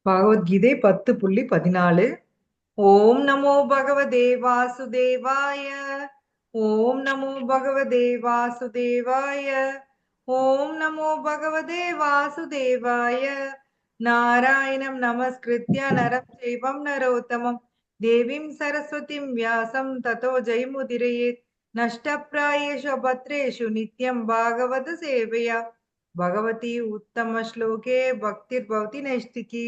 பகவத்கீதை 10.14. ஓம் நமோ பகவதே வாசுதேவாய. ஓம் நமோ பகவதே வாசுதேவாய. ஓம் நமோ பகவதே வாசுதேவாய. நாராயணம் நமஸ்கிருத்ய நரம் செய்வம் நரோத்தமம் தேவீம் சரஸ்வதிம் வியாசம் ததோ ஜெயமுதிரயேத். நஷ்டப்ராயேஷு பத்ரேஷு நித்யம் பாகவத சேவையா भगवती उत्तम श्लोके भक्तिर्भवति नैष्टिकी.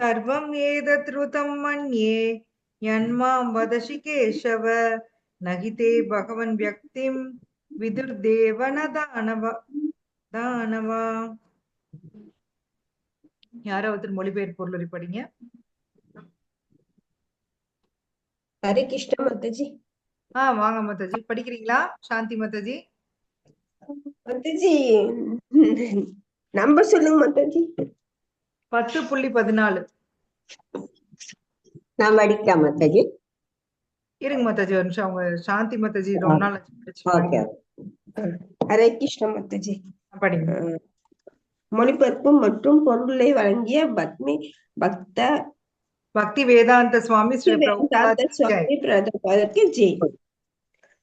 सर्वं एतद्रुतं मन्ये यन्मां वदसि केशव न हि ते भगवन् व्यक्तिं विदुर्देव न दानव. யாரோ ஒருத்தர் மொழிபெயர்ப்பு பொருளை படிங்க. ஹரே கிருஷ்ண மாதாஜி. வாங்க மாதாஜி, படிக்கிறீங்களா? சாந்தி மாதாஜி. மாதாஜி நம்பர் சொல்லுங்க மாதாஜி. 10.14. நான் படிக்கலாம் மாதாஜி. இருங்க மாதாஜி ஒரு நிமிஷம், அவங்க சாந்தி மாதாஜி ரொம்ப நாள் ஓகே. ஹரே கிருஷ்ண மாதாஜி. படிங்க. மொழிபெயர்ப்பு மற்றும் பொருளை வழங்கிய பக்தி வேதாந்த சுவாமி ஸ்ரீ பிரபுபாதருக்கு ஜெய்.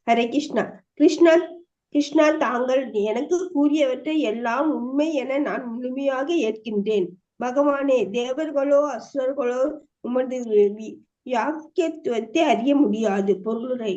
ஹரே கிருஷ்ணா. கிருஷ்ணா, தாங்கள் எனக்கு கூறியவற்றை எல்லாம் உண்மை என நான் முழுமையாக ஏற்கின்றேன். பகவானே, தேவர்களோ அசுரர்களோ உமது வாக்கியத்துவத்தை அறிய முடியாது. பொருளை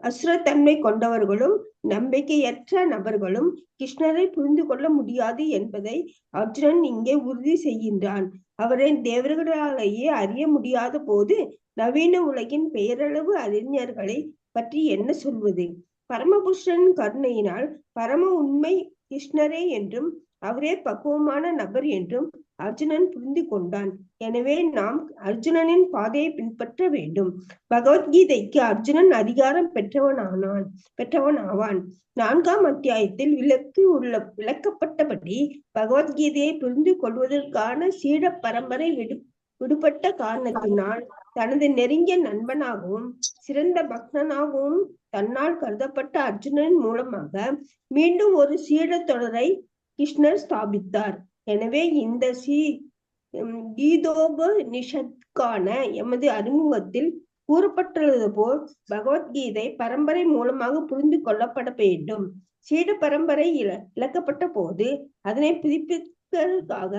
அசுரத்தன்மை கொண்டவர்களும் நம்பிக்கையற்ற நபர்களும் கிருஷ்ணரை புரிந்து கொள்ள முடியாது என்பதை அர்ஜுனன் இங்கே உறுதி செய்கின்றான். அவரை தேவர்களாலேயே அறிய முடியாத போது நவீன உலகின் பெயரளவு அறிஞர்களை பற்றி என்ன சொல்வது? பரமபுருஷன் கருணையினால் பரம உண்மை கிருஷ்ணரே என்றும் அவரே பக்குவமான நபர் என்றும் அர்ஜுனன் புரிந்து கொண்டான். எனவே நாம் அர்ஜுனனின் பாதையை பின்பற்ற வேண்டும். பகவத்கீதைக்கு அர்ஜுனன் அதிகாரம் பெற்றவன் ஆவான். 4ஆம் அத்தியாயத்தில் விளக்கப்பட்டபடி பகவத்கீதையை புரிந்து கொள்வதற்கான சீட பரம்பரை விடுபட்ட காரணத்தினால் தனது நெருங்கிய நண்பனாகவும் சிறந்த பக்தனாகவும் தன்னால் கருதப்பட்ட அர்ஜுனன் மூலமாக மீண்டும் ஒரு சீட தொடரை கிருஷ்ணர் ஸ்தாபித்தார். எனவே இந்த கீதோபநிஷத்கான எமது அறிமுகத்தில் கூறப்பட்டுள்ளது போல் பகவத்கீதை பரம்பரை மூலமாக புரிந்து கொள்ளப்பட வேண்டும். சீட பரம்பரை இழக்கப்பட்ட போது அதனை புதுப்பிப்பதற்காக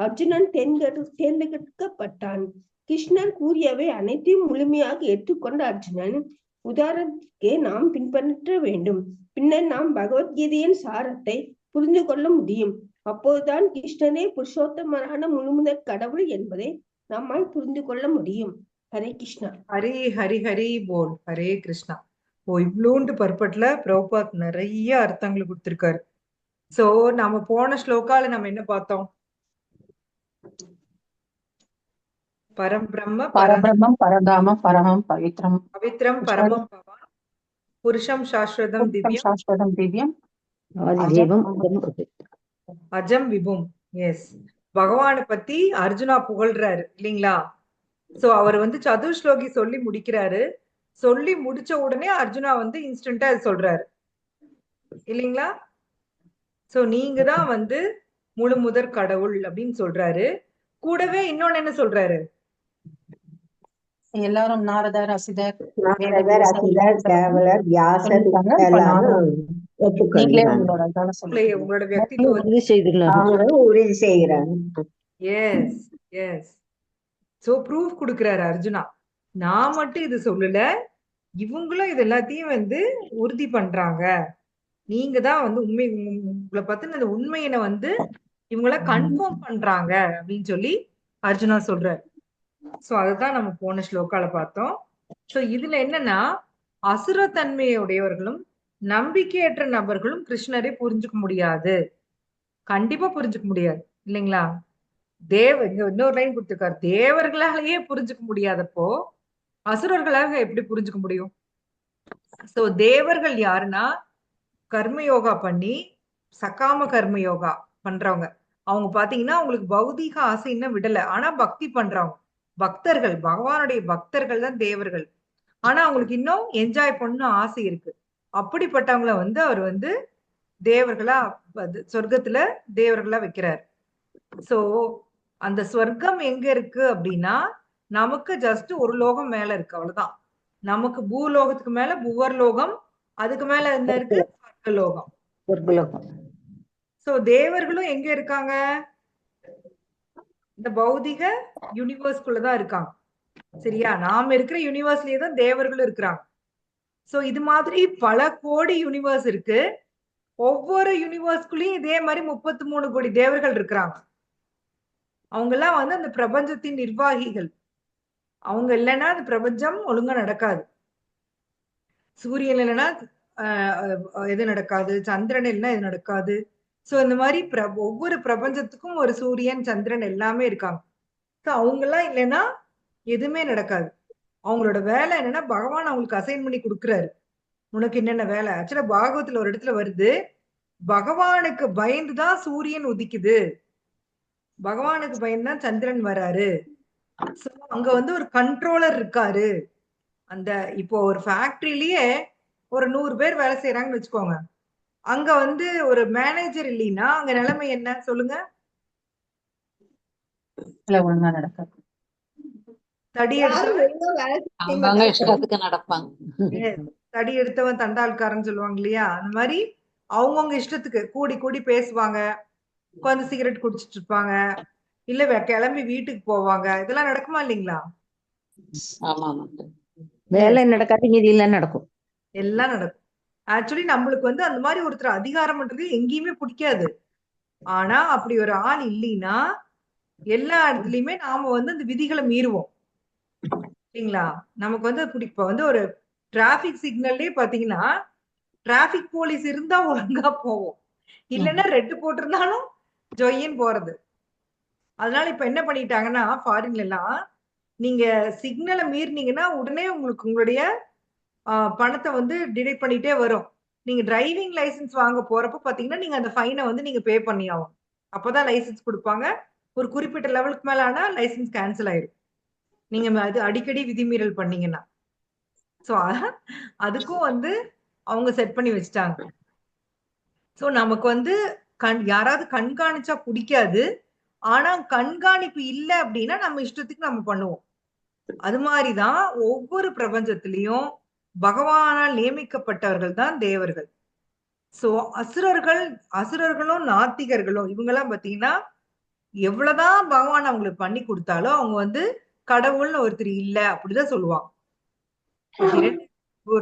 அர்ஜுனன் தேர்ந்தெடுக்கப்பட்டான். கிருஷ்ணர் கூறியவை அனைத்தையும் முழுமையாக ஏற்றுக்கொண்ட அர்ஜுனன் உதாரணத்துக்கு நாம் பின்பற்ற வேண்டும். பின்னர் நாம் பகவத்கீதையின் சாரத்தை புரிந்து கொள்ள முடியும். அப்போதுதான் கிருஷ்ணனே புருஷோத்தமரான முழுமுதற் கடவுள் என்பதை நம்மால் புரிந்து கொள்ள முடியும். ஹரே கிருஷ்ணா. ஹரி ஹரி ஹரி போல். ஹரே கிருஷ்ணா. இவ்வளோண்டு பர்பட்ல பிரபுபாத் நிறைய அர்த்தங்களை கொடுத்திருக்காரு. சோ நாம போன ஸ்லோகால நம்ம என்ன பார்த்தோம்? பரபிரம்மம் பரதாமம் பரமம் பவித்ரம் பரமம் பவான் புருஷம் சாஸ்வதம் திவ்யம் அஜம் விபும். எஸ், பகவானை பத்தி அர்ஜுனா புகழ்றாரு இல்லைங்களா? சோ அவர் சதுர்ஸ்லோகி சொல்லி முடிக்கிறாரு. சொல்லி முடிச்ச உடனே அர்ஜுனா இன்ஸ்டன்டா அது சொல்றாரு இல்லைங்களா? சோ நீங்க தான் முழு முதற் கடவுள் அப்படின்னு சொல்றாரு. கூடவே இன்னொன்னு என்ன சொல்றாரு? எல்லாரும் நாரதர், அசிதர், உங்களோட வியக்தித்துவம் உறுதி செய்கிறாங்க. S S. சோ ப்ரூஃப் கொடுக்கிறாரு அர்ஜுனா. நான் மட்டும் இது சொல்லல, இவங்களும் இது எல்லாத்தையும் உறுதி பண்றாங்க. நீங்க தான் உண்மை, உங்களை பத்தின அந்த உண்மையினை இவங்கள கன்ஃபார்ம் பண்றாங்க அப்படின்னு சொல்லி அர்ஜுனா சொல்றாரு. சோ அதுதான் நம்ம போன ஸ்லோகால பார்த்தோம். சோ இதுல என்னன்னா, அசுரத்தன்மையுடையவர்களும் நம்பிக்கையற்ற நபர்களும் கிருஷ்ணரை புரிஞ்சுக்க முடியாது. கண்டிப்பா புரிஞ்சுக்க முடியாது இல்லைங்களா? இன்னொரு லைன் கொடுத்திருக்காரு, தேவர்களாலேயே புரிஞ்சுக்க முடியாதப்போ அசுரர்களாக எப்படி புரிஞ்சுக்க முடியும்? சோ தேவர்கள் யாருன்னா, கர்மயோகா பண்ணி சகாம கர்மயோகா பண்றவங்க. அவங்க பாத்தீங்கன்னா அவங்களுக்கு பௌதீக ஆசை இன்னும் விடல, ஆனா பக்தி பண்றவங்க பக்தர்கள், பகவானுடைய பக்தர்கள் தான் தேவர்கள். ஆனா அவங்களுக்கு இன்னும் என்ஜாய் பண்ணணும் ஆசை இருக்கு. அப்படிப்பட்டவங்கள அவர் தேவர்களா சொர்க்கத்துல தேவர்களா வைக்கிறார். சோ அந்த ஸ்வர்க்கம் எங்க இருக்கு அப்படின்னா நமக்கு ஜஸ்ட் ஒரு லோகம் மேல இருக்கு, அவ்வளவுதான். நமக்கு பூலோகத்துக்கு மேல புவர்லோகம், அதுக்கு மேல என்ன இருக்கு? சொர்க்கலோகம். சொர்க்கலோகம். சோ தேவர்களும் எங்க இருக்காங்க? இந்த பௌதிக யூனிவர்ஸ்குள்ளதான் இருக்காங்க. சரியா? நாம இருக்கிற யூனிவர்ஸ்லயே தான் தேவர்களும் இருக்கிறாங்க. சோ இது மாதிரி பல கோடி யூனிவர்ஸ் இருக்கு. ஒவ்வொரு யூனிவர்ஸ்குள்ளயும் இதே மாதிரி 33 கோடி தேவர்கள் இருக்கிறாங்க. அவங்க எல்லாம் வந்து அந்த பிரபஞ்சத்தின் நிர்வாகிகள். அவங்க இல்லைன்னா அந்த பிரபஞ்சம் ஒழுங்கா நடக்காது. சூரியன் இல்லைன்னா எது நடக்காது, சந்திரன் இல்லைன்னா எது நடக்காது. சோ இந்த மாதிரி ஒவ்வொரு பிரபஞ்சத்துக்கும் ஒரு சூரியன், சந்திரன் எல்லாமே இருக்காங்க. சோ அவங்க எல்லாம் இல்லைன்னா எதுவுமே நடக்காது. அவங்களோட வேலை என்னன்னா பகவான் அவங்களுக்கு அசைன் பண்ணி கொடுக்குறாரு. உனக்கு என்னென்ன வேலை? ஆக்சுவலா பாகவத்துல ஒரு இடத்துல வருது, பகவானுக்கு பயந்துதான் சூரியன் உதிக்குது, பகவானுக்கு பயந்துதான் சந்திரன் வராரு. அங்க வந்து ஒரு கண்ட்ரோலர் இருக்காரு. அந்த இப்போ ஒரு ஃபேக்டரியிலேயே ஒரு 100 பேர் வேலை செய்யறாங்கன்னு வச்சுக்கோங்க. அங்க வந்து ஒரு மேனேஜர் இல்லைன்னா அங்க நிலைமை என்ன சொல்லுங்க? ஒழுங்கா நடக்காது. தடி யாரும் எடுத்தவன் ஒழுங்கா வேலை செய்ய அவங்க மாட்டாங்க. இஷ்டத்துக்கு நடப்பாங்க. தடி எடுத்தவன் தண்டால்காரன்னு சொல்லுவாங்க இல்லையா? அந்த மாதிரி அவங்கவுங்க இஷ்டத்துக்கு கூடி கூடி பேசுவாங்க, உட்காந்து சிகரெட் குடிச்சிட்டு இருப்பாங்க, இல்ல கிளம்பி வீட்டுக்கு போவாங்க. இதெல்லாம் நடக்குமா இல்லைங்களா? ஆமா ஆமா. வேலை நடக்காது, மீதி எல்லாம் நடக்கும். எல்லாம் நடக்கும். ஆக்சுவலி நம்மளுக்கு வந்து அந்த மாதிரி ஒருத்தர் அதிகாரம் பண்றது எங்கேயுமே பிடிக்காது. ஆனா அப்படி ஒரு ஆள் இல்லைன்னா எல்லா இடத்துலயுமே நாம வந்து அந்த விதிகளை மீறுவோம் இல்லைங்களா? நமக்கு வந்து இப்ப வந்து ஒரு டிராபிக் சிக்னல்லே பாத்தீங்கன்னா டிராபிக் போலீஸ் இருந்தா ஒழுங்கா போவோம், இல்லைன்னா ரெட் போட்டிருந்தாலும் ஜொய்யன்னு போறது. அதனால இப்ப என்ன பண்ணிட்டாங்கன்னா ஃபாரின்ல எல்லாம் நீங்க சிக்னலை மீறினீங்கன்னா உடனே உங்களுக்கு உங்களுடைய பணத்தை வந்து டிடெக்ட் பண்ணிட்டே வரும். நீங்க டிரைவிங் லைசன்ஸ் வாங்க போறப்ப பாத்தீங்கன்னா நீங்க அந்த ஃபைனை வந்து நீங்க பே பண்ணி ஆகும். அப்பதான் லைசன்ஸ் கொடுப்பாங்க. ஒரு குறிப்பிட்ட லெவலுக்கு மேல ஆனா லைசன்ஸ் கேன்சல் ஆயிடும், நீங்க அது அடிக்கடி விதிமீறல் பண்ணீங்கன்னா. சோ அதுக்கும் வந்து அவங்க செட் பண்ணி வச்சுட்டாங்க. சோ நமக்கு வந்து யாராவது கண்காணிச்சா பிடிக்காது. ஆனா கண்காணிப்பு இல்ல அப்படின்னா நம்ம இஷ்டத்துக்கு நம்ம பண்ணுவோம். அது மாதிரிதான் ஒவ்வொரு பிரபஞ்சத்திலையும் பகவானால் நியமிக்கப்பட்டவர்கள் தான் தேவர்கள். சோ அசுரர்களும் நாத்திகர்களும் இவங்கெல்லாம் பாத்தீங்கன்னா எவ்வளவுதான் பகவான் அவங்களுக்கு பண்ணி கொடுத்தாலும் அவங்க வந்து கடவுள்னு ஒருத்தர் இல்ல அப்படிதான் சொல்லுவாங்க.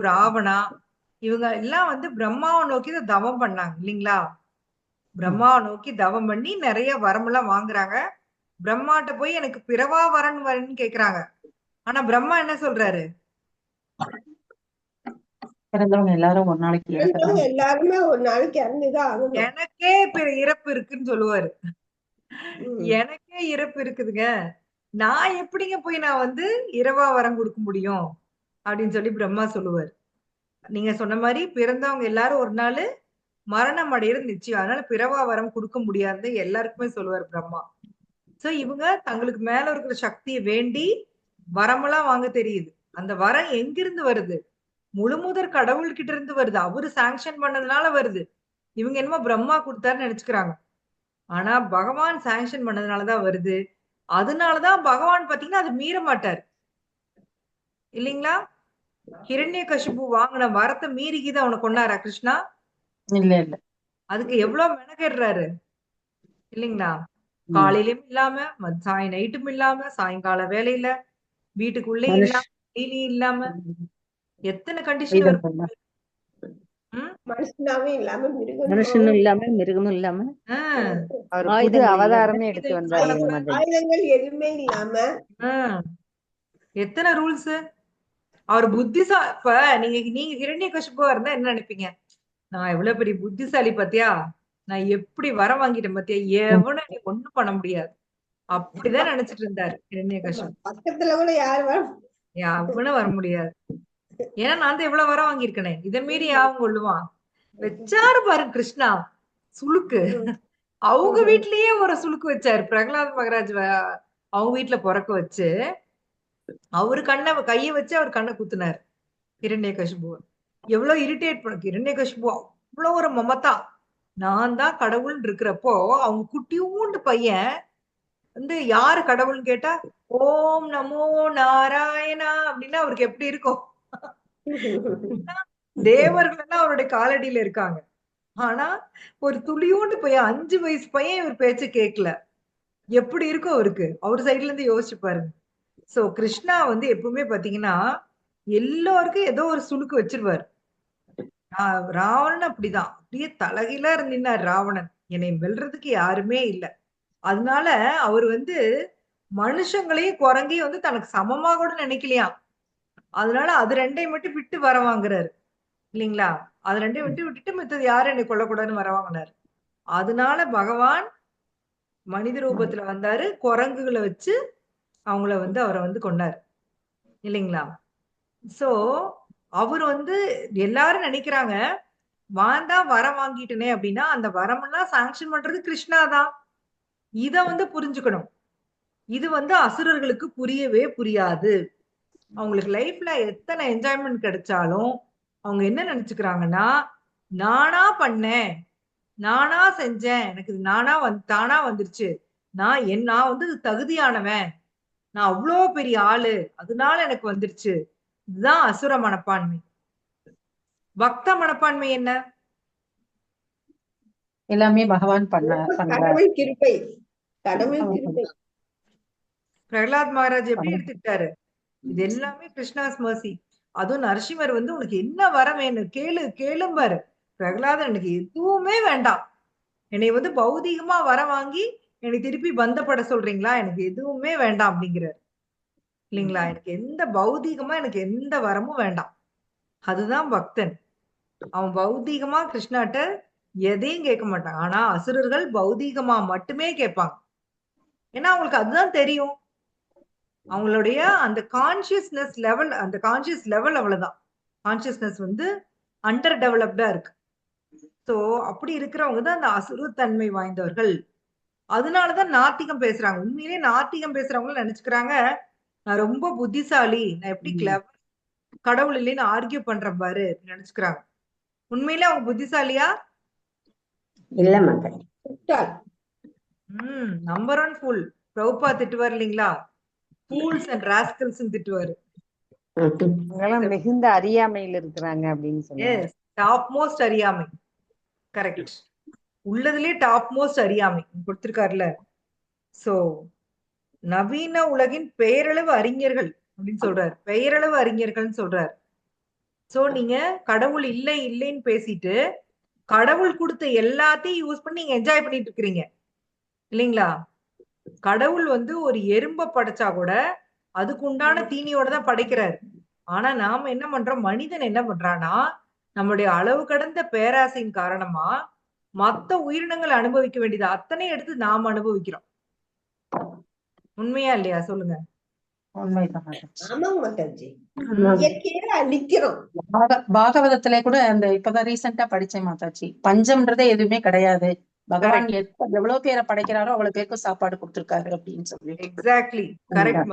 ராவணா இவங்க எல்லாம் வந்து பிரம்மாவை நோக்கி தான் தவம் பண்ணாங்க இல்லைங்களா? பிரம்மாவை நோக்கி தவம் பண்ணி நிறைய வரமெல்லாம் வாங்குறாங்க. பிரம்மாட்ட போய் எனக்கு பிறவா வரன்னு கேக்குறாங்க. ஆனா பிரம்மா என்ன சொல்றாரு? பிறந்தவங்க எல்லாரும் ஒரு நாளைக்கு இறக்குறாங்க. எல்லாருமே ஒரு நாளைக்கு இறந்துதான் ஆகணும். எனக்கே இறப்பு இருக்குன்னு சொல்லுவாரு. எனக்கே இறப்பு இருக்குதுங்க, நான் எப்படிங்க போய் நான் வந்து இரவா வரம் கொடுக்க முடியும் அப்படின்னு சொல்லி பிரம்மா சொல்லுவார். நீங்க சொன்ன மாதிரி பிறந்தவங்க எல்லாரும் ஒரு நாள் மரணம் அடையிறது நிச்சயம். அதனால பிறவா வரம் கொடுக்க முடியாது எல்லாருக்குமே சொல்லுவார் பிரம்மா. சோ இவங்க தங்களுக்கு மேல இருக்கிற சக்தியை வேண்டி வரமெல்லாம் வாங்க தெரியுது. அந்த வரம் எங்கிருந்து வருது? முழுமுதற் கடவுள்கிட்ட இருந்து வருது. அவரு சாங்ஷன் பண்ணதுனால வருது. இவங்க என்னமோ பிரம்மா கொடுத்தாருன்னு நினைச்சுக்கிறாங்க. ஆனா பகவான் சாங்ஷன் பண்ணதுனாலதான் வருது. அதனாலதான் பகவான் பாத்தீங்கன்னா அது மீற மாட்டார் இல்லைங்களா? ஹிரண்யகசிபு வாங்கின வரத்தை மீறிக்கிதான் அவனை கொண்டாரா கிருஷ்ணா? இல்ல இல்ல. அதுக்கு எவ்வளவு மெனக்கெடுறாரு இல்லைங்களா? காலையிலயும் இல்லாம நைட்டும் இல்லாம சாயங்கால வேலையில வீட்டுக்குள்ளே இல்லாம டெய்லியும் இல்லாம எத்தனை கண்டிஷன் மனுஷனாவே இல்லாம மனுஷனும் இல்லாம மிருகமும் இல்லாம இது அவதாரமே எடுத்து வந்தாரு. ஆயுதங்கள் எதுவுமே இல்லாம எத்தனை ரூல்ஸ். அவர் இப்ப நீங்க ஹிரண்யகசிபுவா இருந்தா என்ன நினைப்பீங்க? நான் எவ்வளவு பெரிய புத்திசாலி பாத்தியா, நான் எப்படி வர வாங்கிட்டேன் பாத்தியா, எவனும் நீ ஒண்ணும் பண்ண முடியாது அப்படிதான் நினைச்சிட்டு இருந்தாரு ஹிரண்யகசிபு. பக்கத்துல கூட யாரும் வர முடியாது. ஏன்னா நான் தான் எவ்வளவு வர வாங்கியிருக்கேனே, இதை மீறி யாவும் கொள்ளுவான். வச்சாரு பாரு கிருஷ்ணா சுளுக்கு. அவங்க வீட்லயே ஒரு சுளுக்கு வச்சாரு. பிரகலாத் மகராஜ் அவங்க வீட்டுல பிறக்க வச்சு அவரு கையை வச்சு அவர் கண்ணை குத்துனாரு ஹிரண்யகசிபுவ. எவ்வளவு இரிட்டேட் பண்ண ஹிரண்யகசிபு. அவ்வளவு ஒரு மமதா. நான் தான் கடவுள்னு இருக்கிறப்போ அவங்க குட்டியூண்டு பையன் வந்து யாரு கடவுள்னு கேட்டா ஓம் நமோ நாராயணா அப்படின்னா அவருக்கு எப்படி இருக்கும்? தேவர்கள் எல்லாம் அவருடைய காலடியில இருக்காங்க. ஆனா ஒரு துளியோண்டு பையன் 5 வயசு பையன் இவர் பேச்ச கேட்கல. எப்படி இருக்கும் அவருக்கு? அவர் சைடுல இருந்து யோசிச்சு பாருங்க. சோ கிருஷ்ணா வந்து எப்பவுமே பாத்தீங்கன்னா எல்லாருக்கும் ஏதோ ஒரு சுளுக்கு வச்சிருவாரு. ராவணன் அப்படிதான். அப்படியே தலகீழா நின்னார் ராவணன். என்னை வெல்றதுக்கு யாருமே இல்ல. அதனால அவர் வந்து மனுஷங்களையும் குரங்கையும் வந்து தனக்கு சமமா கூட நினைக்கலையாம். அதனால அது 2யும் மட்டும் விட்டு வர வாங்குறாரு. இல்லீங்களா? அது 2யும் விட்டுட்டு மித்தது யாரும் என்னை கொல்லக்கூடாதுன்னு வர வாங்குனாரு. அதனால பகவான் மனித ரூபத்துல வந்தாரு. குரங்குகள வச்சு அவங்கள வந்து அவர வந்து கொன்னாரு. இல்லீங்களா? சோ அவரு வந்து எல்லாரும் நினைக்கிறாங்க, வரம் வாங்கிட்டனே அப்படின்னா, அந்த வரமெல்லாம் சாங்ஷன் பண்றது கிருஷ்ணா தான். இத வந்து புரிஞ்சுக்கணும். இது வந்து அசுரர்களுக்கு புரியவே புரியாது. அவங்களுக்கு லைஃப்ல எத்தனை என்ஜாய்மென்ட் கிடைச்சாலும், அவங்க என்ன நினைச்சுக்கிறாங்கன்னா, நானா பண்ணேன், நானா செஞ்சேன், எனக்கு இது தானா வந்துருச்சு. நான் வந்து தகுதியானவன், நான் அவ்ளோ பெரிய ஆளு, அதனால எனக்கு வந்துருச்சு. இதுதான் அசுர மனப்பான்மை. பக்த மனப்பான்மை என்ன? எல்லாமே பகவான் பண்றார். கடவுள் கிருபை. கடவுள் கிருபை. பிரகலாத் மகாராஜ் எப்படி எடுத்துக்கிட்டாரு? இது எல்லாமே கிருஷ்ணாஸ் மர்சி. அதுவும் நரசிம்மர் வந்து உனக்கு என்ன வரம் வேணும் கேளும்பாரு. பிரகலாதன் எனக்கு எதுவுமே வேண்டாம். என்னை வந்து பௌதீகமா வர வாங்கி என்னை திருப்பி பந்தப்பட சொல்றீங்களா? எனக்கு எதுவுமே வேண்டாம் அப்படிங்கிறாரு. இல்லைங்களா? எனக்கு எந்த வரமும் வேண்டாம். அதுதான் பக்தன். அவன் பௌதீகமா கிருஷ்ணாட்ட எதையும் கேட்க மாட்டான். ஆனா அசுரர்கள் பௌதீகமா மட்டுமே கேட்பாங்க. ஏன்னா அவங்களுக்கு அதுதான் தெரியும். அவங்களுடைய அந்த கான்சியஸ் லெவல் அவ்வளவுதான். கான்சியஸ்னஸ் வந்து அண்டர் டெவலப்டா இருக்கு. சோ அப்படி இருக்கிறவங்க தான் அந்த அசுரத்தன்மை வாய்ந்தவர்கள். அதனாலதான் நாத்திகம் பேசுறாங்க. உண்மையிலேயே நாத்திகம் பேசுறவங்களும் நினைச்சுக்கிறாங்க, நான் ரொம்ப புத்திசாலி, நான் எப்படி கிளவர், கடவுள் இல்லைன்னு ஆர்கியூ பண்றேன் பாரு நினைச்சுக்கிறாங்க. உண்மையிலே அவங்க புத்திசாலியா? இல்ல மாதாஜி. Number 1 fool. பிரபுபா திட்டுவார் இல்லைங்களா? ஃபூல்ஸ் அண்ட் ராஸ்கல்ஸ் திட்டுவாரு. மிகுந்த அறியாமையில் இருக்கிறாங்க அப்படின்னு சொல்லுவாங்க. டாப் மோஸ்ட் அறியாமை. கரெக்ட். உள்ளதுலயே டாப் மோஸ்ட் அறியாமை கொடுத்திருக்காருல. சோ நவீன உலகின் பெயரளவு அறிஞர்கள் அப்படின்னு சொல்றாரு. பெயரளவு அறிஞர்கள் சொல்றாரு. சோ நீங்க கடவுள் இல்லைன்னு பேசிட்டு கடவுள் கொடுத்த எல்லாத்தையும் யூஸ் பண்ணி நீங்க என்ஜாய் பண்ணிட்டு இருக்கிறீங்க இல்லைங்களா? கடவுள் வந்து ஒரு எறும்ப படைச்சா கூட அதுக்கு உண்டான தீனியோட தான் படைக்கிறாரு. ஆனா நாம என்ன பண்றோம்? மனிதன் என்ன பண்றான்னா, நம்மளுடைய அளவு கடந்த பேராசையின் காரணமா மத்த உயிரினங்கள் அனுபவிக்க வேண்டியது அத்தனை எடுத்து நாம அனுபவிக்கிறோம். உண்மையா இல்லையா? சொல்லுங்க. ஆமாங்க மாதாஜி. இயற்கையை அழிக்கிறோம். பாகவதத்திலே கூட அந்த இப்பதான் ரீசெண்டா படிச்சேன் மாதாஜி. பஞ்சம்ன்றதே எதுவுமே கிடையாது. பகவான் எவ்வளவு பேரை படைக்கிறாரோ அவ்வளவு பேருக்கு சாப்பாடு கொடுத்திருக்காரு அப்படின்னு சொல்லி. Exactly correct.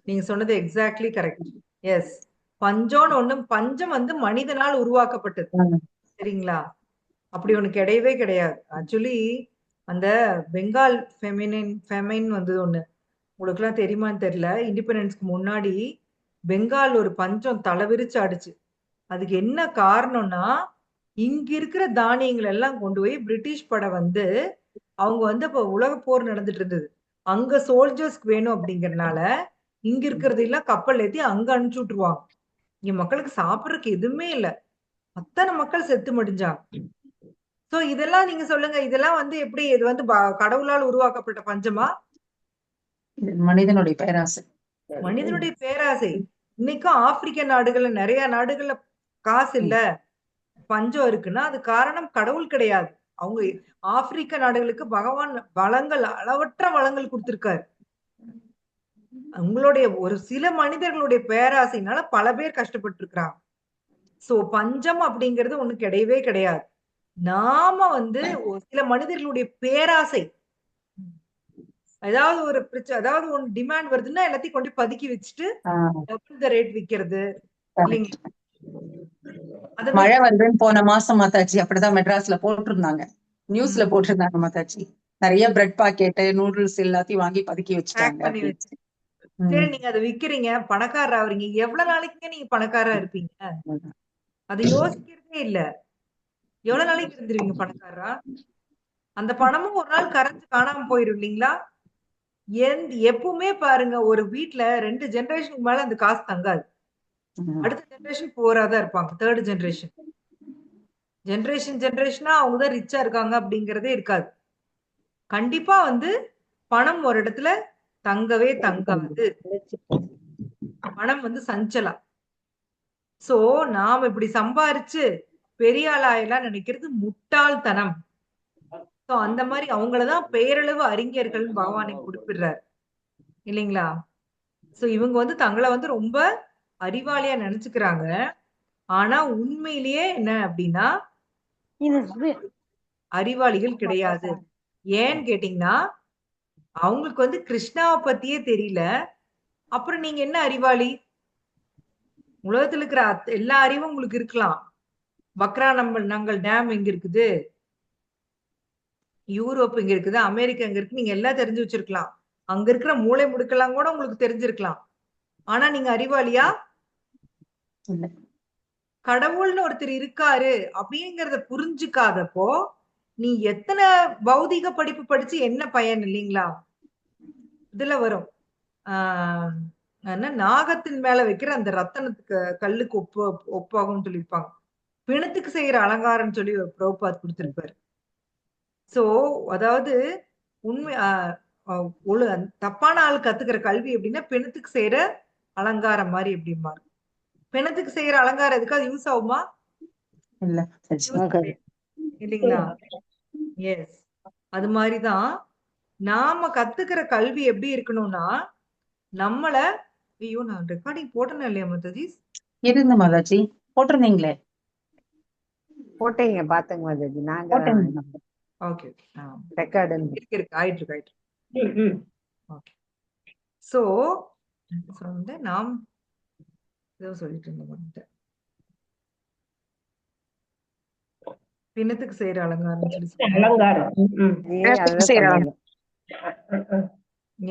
நீங்க சொன்னது எக்ஸாக்ட்லி கரெக்ட். எஸ். பஞ்சம் வந்து மனிதனால் உருவாக்கப்பட்டது. சரிங்களா? அப்படி ஒண்ணு கிடையவே கிடையாது. ஆக்சுவலி அந்த பெங்கால் ஃபெமைன் வந்தது ஒண்ணு. உங்களுக்கு எல்லாம் தெரியுமான்னு தெரியல. இண்டிபெண்டன்ஸ்க்கு முன்னாடி பெங்கால் ஒரு பஞ்சம் தலைவிரிச்சு ஆடுச்சு. அதுக்கு என்ன காரணம்னா, இங்க இருக்கிற தானியங்கள் எல்லாம் கொண்டு போய் பிரிட்டிஷ் படை வந்து அவங்க வந்து இப்ப உலக போர் நடந்துட்டு இருந்தது. அங்க சோல்ஜர்ஸ்க்கு வேணும் அப்படிங்கறதுனால இங்க இருக்கிறது எல்லாம் கப்பல் ஏத்தி அங்க அனுப்பிச்சு விட்டுருவாங்க. இங்க மக்களுக்கு சாப்பிடறதுக்கு எதுவுமே இல்ல. அத்தனை மக்கள் செத்து மடிஞ்சாங்க. சோ இதெல்லாம் நீங்க சொல்லுங்க. இதெல்லாம் வந்து எப்படி? இது வந்து கடவுளால் உருவாக்கப்பட்ட பஞ்சமா? மனிதனுடைய பேராசை. மனிதனுடைய பேராசை. இன்னைக்கும் ஆப்பிரிக்க நாடுகள்ல நிறைய நாடுகள்ல காசு இல்ல, பஞ்சம் இருக்குன்னா அது காரணம் கடவுள் கிடையாது. அவங்க ஆப்பிரிக்க நாடுகளுக்கு பகவான் அளவற்ற வளங்கள் கொடுத்திருக்காரு. உங்களுடைய ஒரு சில மனிதர்களுடைய பேராசைனால பல பேர் கஷ்டப்பட்டு இருக்கிறாங்க. சோ பஞ்சம் அப்படிங்கிறது ஒண்ணு கிடையவே கிடையாது. நாம வந்து சில மனிதர்களுடைய பேராசை, ஏதாவது ஒரு பிரச்சனை, அதாவது ஒண்ணு டிமாண்ட் வருதுன்னா எல்லாத்தையும் கொண்டு பதுக்கி வச்சுட்டு டபுள் ரேட் விக்கிறது. மழை வருதுன்னு போன மாசம் மாதாச்சி அப்படிதான் மெட்ராஸ்ல போட்டிருந்தாங்க, நியூஸ்ல போட்டிருந்தாங்க மாதாச்சி. நிறைய பிரெட் பாக்கெட் நூடுல்ஸ் எல்லாத்தையும் வாங்கி பதுக்கி பேக் வச்சுட்டாங்க பண்ணி அப்படின்னு. வச்சு சரி நீங்க அதை விக்கிறீங்க, பணக்காரர் ஆவறீங்க. எவ்வளவு நாளைக்குங்க நீங்க பணக்காரா இருப்பீங்க? அதை யோசிக்கிறதே இல்ல. எவ்வளவு நாளைக்கு இருந்துருவீங்க பணக்காரரா? அந்த பணமும் ஒரு நாள் கரைஞ்சு காணாம போயிரும் இல்லைங்களா? எப்பவுமே பாருங்க, ஒரு வீட்ல 2 ஜெனரேஷனுக்கு மேல அந்த காசு தங்காது. அடுத்த ஜெனரேஷன் போராதான் இருப்பாங்க. 3rd ஜெனரேஷன் ஜெனரேஷனா அவங்கதான் ரிச்சா இருக்காங்க அப்படிங்கறதே இருக்காது. கண்டிப்பா வந்து பணம் ஒரு இடத்துல தங்கவே தங்காது. பணம் வந்து சஞ்சலம். சோ நாம இப்படி சம்பாரிச்சு பெரிய ஆளாயெல்லாம் நினைக்கிறது முட்டாள்தனம். சோ அந்த மாதிரி அவங்களதான் பெயரளவு அறிஞர்கள் பகவானை குறிப்பிடுறாரு இல்லைங்களா? சோ இவங்க வந்து தங்களை வந்து ரொம்ப அறிவாளியா நினைச்சுக்கிறாங்க. ஆனா உண்மையிலேயே என்ன அப்படின்னா அறிவாளிகள் கிடையாது. ஏன்னு கேட்டீங்கன்னா அவங்களுக்கு வந்து கிருஷ்ணாவை பத்தியே தெரியல. அப்புறம் நீங்க என்ன அறிவாளி? உலகத்துல இருக்கிற எல்லா அறிவும் உங்களுக்கு இருக்கலாம். பக்ரா நங்கள் டேம் எங்க இருக்குது, யூரோப் எங்க இருக்குது, அமெரிக்கா எங்க இருக்கு, நீங்க எல்லாம் தெரிஞ்சு வச்சிருக்கலாம். அங்க இருக்கிற மூளை முடுக்கலாம் கூட உங்களுக்கு தெரிஞ்சிருக்கலாம். ஆனா நீங்க அறிவாளியா? கடவுள்னு ஒருத்தர் இருக்காரு அப்படிங்கறத புரிஞ்சுக்காதப்போ நீ எத்தனை பௌதிக படிப்பு படிச்சு என்ன பயன் இல்லைங்களா? இதுல வரும் நாகத்தின் மேல வைக்கிற அந்த ரத்தனத்துக்கு கல்லுக்கு ஒப்பாகும் சொல்லியிருப்பாங்க. பிணத்துக்கு செய்யற அலங்காரம் சொல்லி பிரபுபாத் கொடுத்திருப்பாரு. சோ அதாவது உண்மை தப்பான ஆள் கத்துக்கிற கல்வி எப்படின்னா பிணத்துக்கு செய்யற அலங்காரம் மாதிரி எப்படிம்பாரு. பிணத்துக்கு செய்யற அலங்காரம் எதுக்காவது யூஸ் ஆகுமா? இல்லைங்களா? எஸ். அது மாதிரிதான் நாம கத்துக்கிற கல்வி எப்படி இருக்கணும்னா நம்மள ஐயோ நான் ரெக்கார்டிங் போட்டேன் இல்லையா மாதாஜி? இருந்து மாதாஜி போட்டிருந்தீங்களே. போட்டீங்க பாத்துங்க மாதாஜி. நாங்க ஓகே ரெக்கார்டு இருக்கு ஆயிட்டு ஓகே. சோ நாம் ஏதோ சொல்லிட்டு இருந்தோம். பிணத்துக்கு செய்யற அலங்காரம்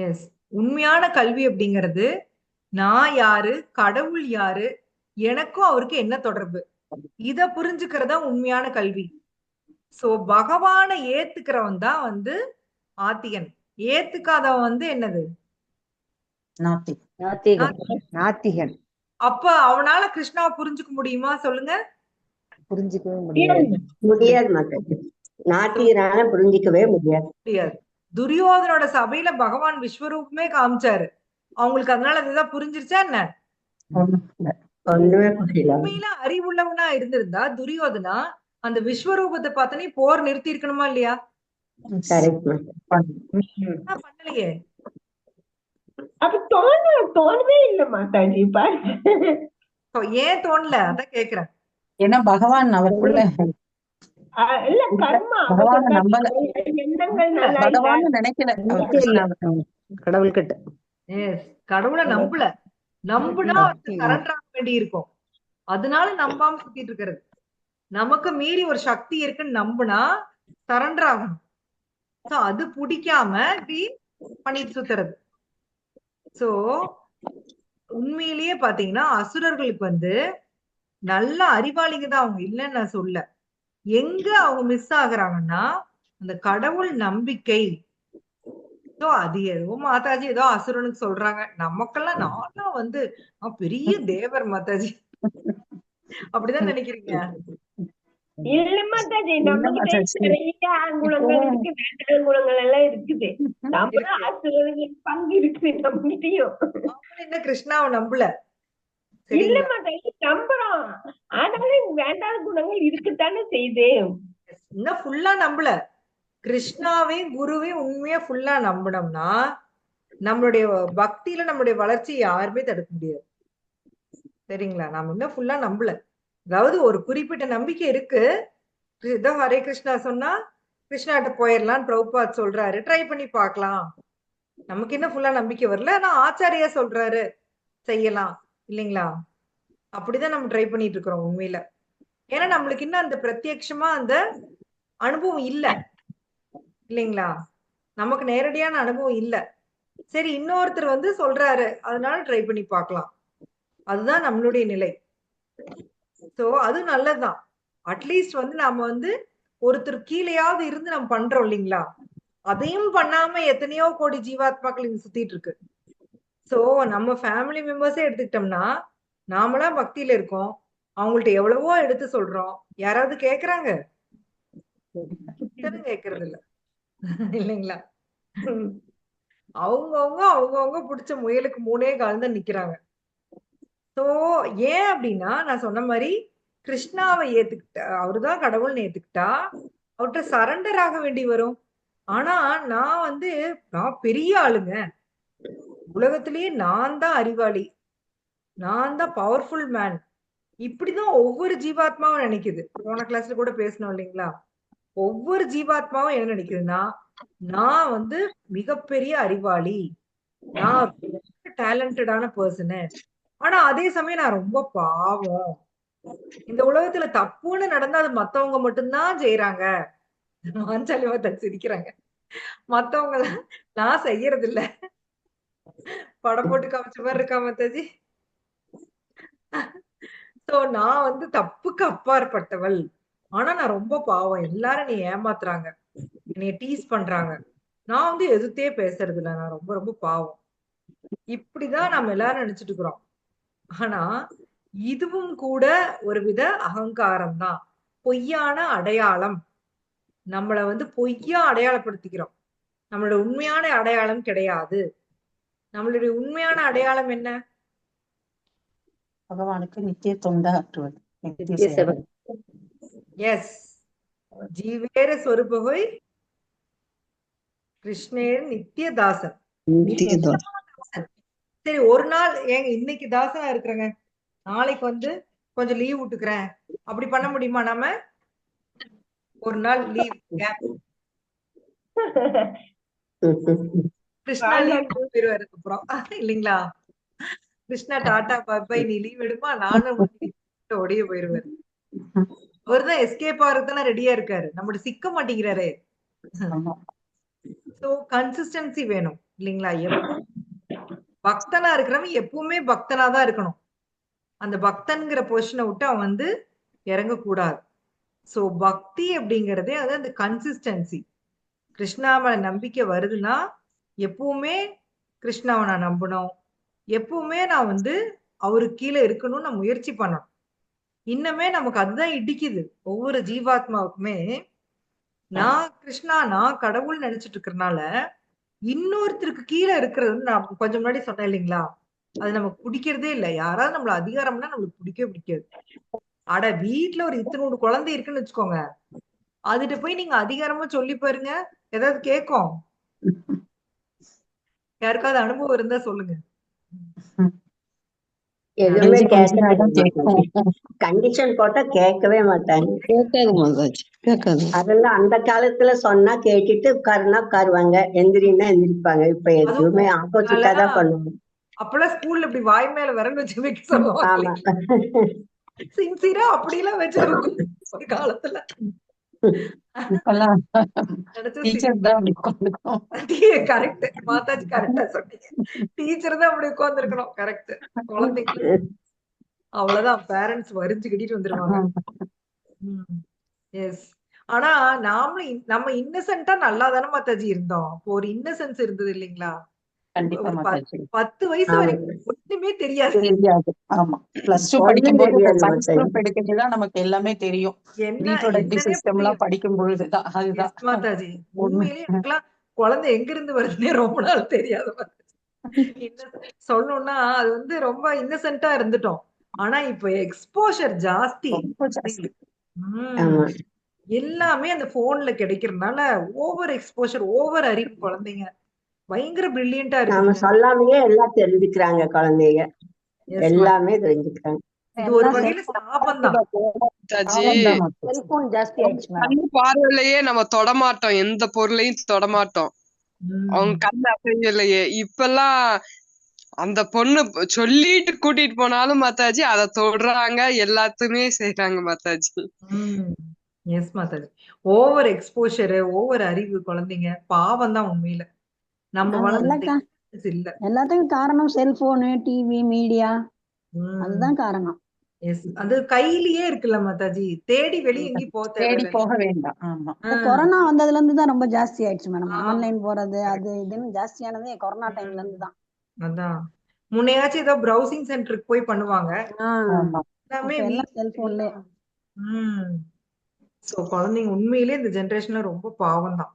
எஸ். உண்மையான கல்வி அப்படிங்கிறது நான் யாரு, கடவுள் யாரு, எனக்கும் அவருக்கு என்ன தொடர்பு, இத புரிஞ்சுக்கிறதா உண்மையான கல்வி. சோ பகவானை ஏத்துக்கிறவன் தான் வந்து ஆத்திகன். ஏத்துக்காதவன் வந்து என்னது? நாத்திகன். அப்ப அவனால கிருஷ்ணாவை புரிஞ்சுக்க முடியுமா சொல்லுங்க? புரிஞ்சுக்கவே முடியாது. மாட்டாங்க. நாத்திகனால புரிஞ்சிக்கவே முடியாது. துரியோதனோட சபையில பகவான் விஸ்வரூபமே காமிச்சாரு. அவங்களுக்கு அதனால அதுதான் புரிஞ்சிருச்சா என்ன? உண்மையில அறிவுள்ளவனா இருந்திருந்தா துரியோதனா அந்த விஸ்வரூபத்தை பார்த்தனே போர் நிறுத்தி இருக்கணுமா இல்லையா? பண்ணலையே. அது தோணவே இல்லை மாதாஜி. ஏன் தோணல அதான் கேக்குறேன். ஏன்னா பகவான் அவருக்குள்ள கடவுள் கிட்ட கடவுளை நம்பல. நம்புனா சரண்டர் ஆக வேண்டி இருக்கும். அதனால நம்பாம சுத்திட்டு இருக்கிறது. நமக்கு மீறி ஒரு சக்தி இருக்குன்னு நம்புனா சரண்டர் ஆகணும். அது பிடிக்காம இப்படி பண்ணிட்டு சுத்துறது. சோ உண்மையிலேயே பாத்தீங்கன்னா அசுரர்களுக்கு வந்து நல்ல அறிவாளிங்க தான் அவங்க, இல்லைன்னு நான் சொல்ல. எங்க அவங்க மிஸ் ஆகுறாங்கன்னா அந்த கடவுள் நம்பிக்கை. அது ஏதோ மாதாஜி ஏதோ அசுரனுக்கு சொல்றாங்க, நமக்கெல்லாம் நானும் வந்து பெரிய தேவர் மாதாஜி அப்படிதான் நினைக்கிறீங்க? இல்ல மாதாஜி, நம்ம கிட்ட நிறைய குணங்கள் இருக்கு, வேண்டாத குணங்கள் எல்லாம் இருக்குது. நம்மளும் அசுரர்களுக்கு பங்கு இருக்கு நம்மகிட்டயும். என்ன கிருஷ்ணாவை நம்பல? இல்ல மாதாஜி, நம்புறோம். ஆனாலும் வேண்டாத குணங்கள் இருக்குத்தானே செய்யுது. இன்னும் ஃபுல்லா நம்பல. கிருஷ்ணாவையும் குருவையும் உண்மையா ஃபுல்லா நம்பினோம்னா நம்மளுடைய பக்தியில நம்மளுடைய வளர்ச்சியை யாருமே தடுக்க முடியாது. சரிங்களா? நாம இன்னும் ஃபுல்லா நம்பல. அதாவது ஒரு குறிப்பிட்ட நம்பிக்கை இருக்கு. ஹரே கிருஷ்ணா சொன்னா கிருஷ்ணாட்ட போயிடலாம் பிரபுபாத் சொல்றாரு, ட்ரை பண்ணி பார்க்கலாம். நமக்கு என்ன ஃபுல்லா நம்பிக்கை வரல, ஆனா ஆச்சாரியா சொல்றாரு செய்யலாம் இல்லைங்களா? அப்படிதான் நம்ம ட்ரை பண்ணிட்டு இருக்கிறோம் உண்மையில. ஏன்னா நம்மளுக்கு இன்னும் அந்த பிரத்யட்சமா அந்த அனுபவம் இல்ல இல்லைங்களா? நமக்கு நேரடியான அனுபவம் இல்ல. சரி, இன்னொருத்தர் வந்து சொல்றாரு, அதனால ட்ரை பண்ணி பார்க்கலாம். அதுதான் நம்மளுடைய நிலை. சோ அது நல்லதுதான். அட்லீஸ்ட் வந்து நாம வந்து ஒருத்தர் கீழேயாவது இருந்து நம்ம பண்றோம் இல்லைங்களா? அதையும் பண்ணாம எத்தனையோ கோடி ஜீவாத்மாக்கள் இங்க சுத்திட்டு இருக்கு. சோ நம்ம ஃபேமிலி மெம்பர்ஸே எடுத்துக்கிட்டோம்னா, நாமளா பக்தியில இருக்கோம். அவங்கள்ட்ட எவ்வளவோ எடுத்து சொல்றோம். யாராவது கேக்குறாங்க? சுத்தரும் கேக்குறது இல்ல. இல்லைங்களா? அவங்கவங்க புடிச்ச முயலுக்கு 3 கால் தான் நிக்கிறாங்க. சோ ஏன் அப்படின்னா, நான் சொன்ன மாரி கிருஷ்ணாவை ஏத்துக்கிட்டா, அவருதான் கடவுள்னு ஏத்துக்கிட்டா, அவர்ட்ட சரண்டர் ஆக வேண்டி வரும். ஆனா நான் பெரிய ஆளுங்க. உலகத்திலேயே நான் தான் அறிவாளி. நான் தான் பவர்ஃபுல் மேன். இப்படிதான் ஒவ்வொரு ஜீவாத்மாவும் நினைக்குது. போன கிளாஸ்ல கூட பேசணும் இல்லைங்களா? ஒவ்வொரு ஜீவாத்மாவும் என்ன நினைக்குதுன்னா, நான் வந்து மிகப்பெரிய அறிவாளி. நான் டேலண்டடான பர்சனு. ஆனா அதே சமயம் நான் ரொம்ப பாவம். இந்த உலகத்துல தப்புன்னு நடந்தா அது மத்தவங்க மட்டும்தான் செய்யறாங்க. மாஞ்சாலி மாதா சிரிக்கிறாங்க. மத்தவங்க நான் செய்யறது இல்ல. படம் போட்டு காமிச்ச மாதிரி இருக்கா மாதாஜி? சோ நான் வந்து தப்புக்கு அப்பாற்பட்டவள். ஆனா நான் ரொம்ப பாவம். எல்லாரும் என்னை ஏமாத்துறாங்க. என்னைய டீஸ் பண்றாங்க. நான் வந்து எதிர்த்தே பேசுறது இல்ல. நான் ரொம்ப ரொம்ப பாவம். இப்படிதான் நம்ம எல்லாரும் நினைச்சிட்டு இருக்கிறோம். ஆனா இதுவும் கூட ஒரு வித அகங்காரம் தான். பொய்யான அடையாளம். நம்மள வந்து பொய்யா அடையாளப்படுத்திக்கிறோம். நம்மளோட உண்மையான அடையாளம் கிடையாது. நம்மளுடைய உண்மையான அடையாளம் என்ன? பகவானுக்கு நித்திய தொண்டா ஆற்றுவது, நித்திய நித்திய சேவை. சேவை. எஸ். ஜீவேர சொரூபகோய் கிருஷ்ணேர் நித்திய தாசன். தாசன். சரி, ஒரு நாள் ஏங்க இன்னைக்கு தாசனா இருக்கிறேங்க, நாளைக்கு வந்து கொஞ்சம் லீவ் விட்டுக்கிறேன், அப்படி பண்ண முடியுமா? நாம ஒரு நாள் லீவ் கேப் கிருஷ்ணா லீவ் போயிருவாரு அப்புறம் இல்லைங்களா? கிருஷ்ணா டாடா பாய் நீ லீவ் எடுமா, நானும் ஓடியே போயிருவாரு. அவர்தான் எஸ்கேப் ஆகிறதுக்கு ரெடியா இருக்காரு. நம்மள சிக்க மாட்டேங்கிறாரே. ஆமா. சோ கன்சிஸ்டன்சி வேணும் இல்லைங்களா? எப்பவும் பக்தனா இருக்கிறவன் எப்பவுமே பக்தனா தான் இருக்கணும். அந்த பக்தன்கிற பொசிஷனை விட்டு அவன் வந்து இறங்கக்கூடாது. சோ பக்தி அப்படிங்கறதே அது அந்த கன்சிஸ்டன்சி. கிருஷ்ணாவை நம்பிக்கை வருதுன்னா எப்பவுமே கிருஷ்ணாவை நான் நம்பணும். எப்பவுமே நான் வந்து அவருக்கு கீழே இருக்கணும்னு நான் முயற்சி பண்ணணும். இன்னமே நமக்கு அதுதான் இடிக்குது. ஒவ்வொரு ஜீவாத்மாவுக்குமே நான் கிருஷ்ணா, நான் கடவுள் நினைச்சிட்டு இருக்கறனால இன்னொருத்தருக்கு கீழே இருக்கிறது வந்து நான் கொஞ்சம் முன்னாடி சொன்னேன் இல்லைங்களா? அது நமக்கு பிடிக்கிறதே இல்ல. யாராவது நம்மள அதிகாரம்னா நம்மளுக்கு பிடிக்கவே பிடிக்காது. அட வீட்டுல ஒரு இத்தனோடு குழந்தை இருக்குன்னு வச்சுக்கோங்க. அதுட்ட போய் நீங்க அதிகாரமா சொல்லி பாருங்க, ஏதாவது கேட்கும்? யாருக்காவது அனுபவம் இருந்தா சொல்லுங்க. எதுவுமே கொஞ்ச நேரம் கேட்கும். கண்டிஷன் போட்டா கேட்கவே மாட்டாங்க. கேட்காது மாதாஜி, கேட்காது. அதெல்லாம் அந்த காலத்துல சொன்னா கேட்டுட்டு உட்காருனா உட்காருவாங்க, எந்திரின்னா எந்திரிப்பாங்க. இப்ப எதுவுமே ஆப்போசிட்டா தான் பண்ணுவாங்க. அப்பெல்லாம் ஸ்கூல்ல இப்படி வாய் மேல விரல் வச்சு வைக்க சொல்லுவாங்க. ஆமா. சின்சியரா அப்படியெல்லாம் வச்சு ஒரு காலத்துல இப்பெல்லாம் நினைச்சு டீச்சர் தான் அப்படி உட்கார்ந்துக்கும். கரெக்ட். மாதாஜி கரெக்டா சொன்னீங்க. டீச்சர் தான் அப்படி உட்கார்ந்து இருக்கணும். கரெக்ட். குழந்தைங்க அவ்வளவுதான், பேரண்ட்ஸ் வரிஞ்சு கட்டிட்டு வந்துருவாங்க. எஸ். ஆனா நம்ம இன்னசென்ட்டா நல்லா தானே மாதாஜி இருந்தோம். அப்போ ஒரு இன்னசென்ஸ் இருந்தது இல்லைங்களா? கண்டிப்பா ஒரு மாதாஜி. 10 வயசு வரைக்கும் ஒண்ணுமே தெரியாது. தெரியாது. ஆமா. +2 படிக்கும்போது சயின்ஸ் குரூப் எடுக்கிறதுதான் நமக்கு எல்லாமே தெரியும். ரீப்ரொடக்டிவ் சிஸ்டம் எல்லாம் படிக்கும் பொழுதுதான். அதுதான் மாதாஜி. உண்மையிலேயே எனக்குலாம் குழந்தை எங்க இருந்து வருதுன்னே ரொம்ப நாள் தெரியாது. சொல்லணும்னா அது வந்து ரொம்ப இன்னசென்ட்டா இருந்துட்டோம். ஆனா இப்ப எக்ஸ்போஷர் ஜாஸ்தி. எல்லாமே அந்த போன்ல கிடைக்கிறதுனால ஓவர் எக்ஸ்போஷர், ஓவர் அறிவு. குழந்தைங்க பயங்கர பிரில்லியண்டா இருக்கு. நாம சொல்லாமையே எல்லாம் தெரிஞ்சுக்கிறாங்க குழந்தைங்க. எல்லாமே தெரிஞ்சுக்கிறாங்க. இது ஒரு வகையில சாபம் தான். செல்போன் ஜாஸ்தி ஆயிடுச்சு. கண்ணு பார்வையிலேயே நம்ம தொடமாட்டோம், எந்த பொருளையும் தொடமாட்டோம். அவங்க கண்ணு அசைவில்லையே. இப்பெல்லாம் அந்த பொண்ணு சொல்லிட்டு கூட்டிட்டு போனாலும் மாதாஜி அதை தொடுறாங்க, எல்லாத்தையுமே செய்யறாங்க Mataji. Yes Mataji. Over exposure, over அறிவு குழந்தைங்க பாவம் தான் உண்மையில. நம்ம அது வளர்ந்த இல்ல. எல்லாத்துக்கும் காரணம் செல்போனு, டிவி, மீடியா, ம். அதுதான் காரணம். எஸ். அது கையிலேயே இருக்குல்ல மாதாஜி. தேடி வெளிய எங்கேயும் போக தேடி தேவையில்ல. போக வேண்டாம். ஆமா. இந்த கொரோனா வந்ததுல இருந்து தான் ரொம்ப ஜாஸ்தி ஆயிடுச்சு மேடம். ஆமா. ஆன்லைன் போறது அது இதுன்னு ஜாஸ்தியானதே கொரோனா டைம்ல இருந்து தான். அதான். முன்னையாச்சும் ஏதோ ப்ரௌசிங் சென்டருக்கு போய் பண்ணுவாங்க. ஆமா. எல்லாமே இப்ப எல்லாம் செல்போன்லயே. சோ குழந்தைங்க உண்மையிலே இந்த ஜெனரேஷன்ல ரொம்ப பாவம் தான்.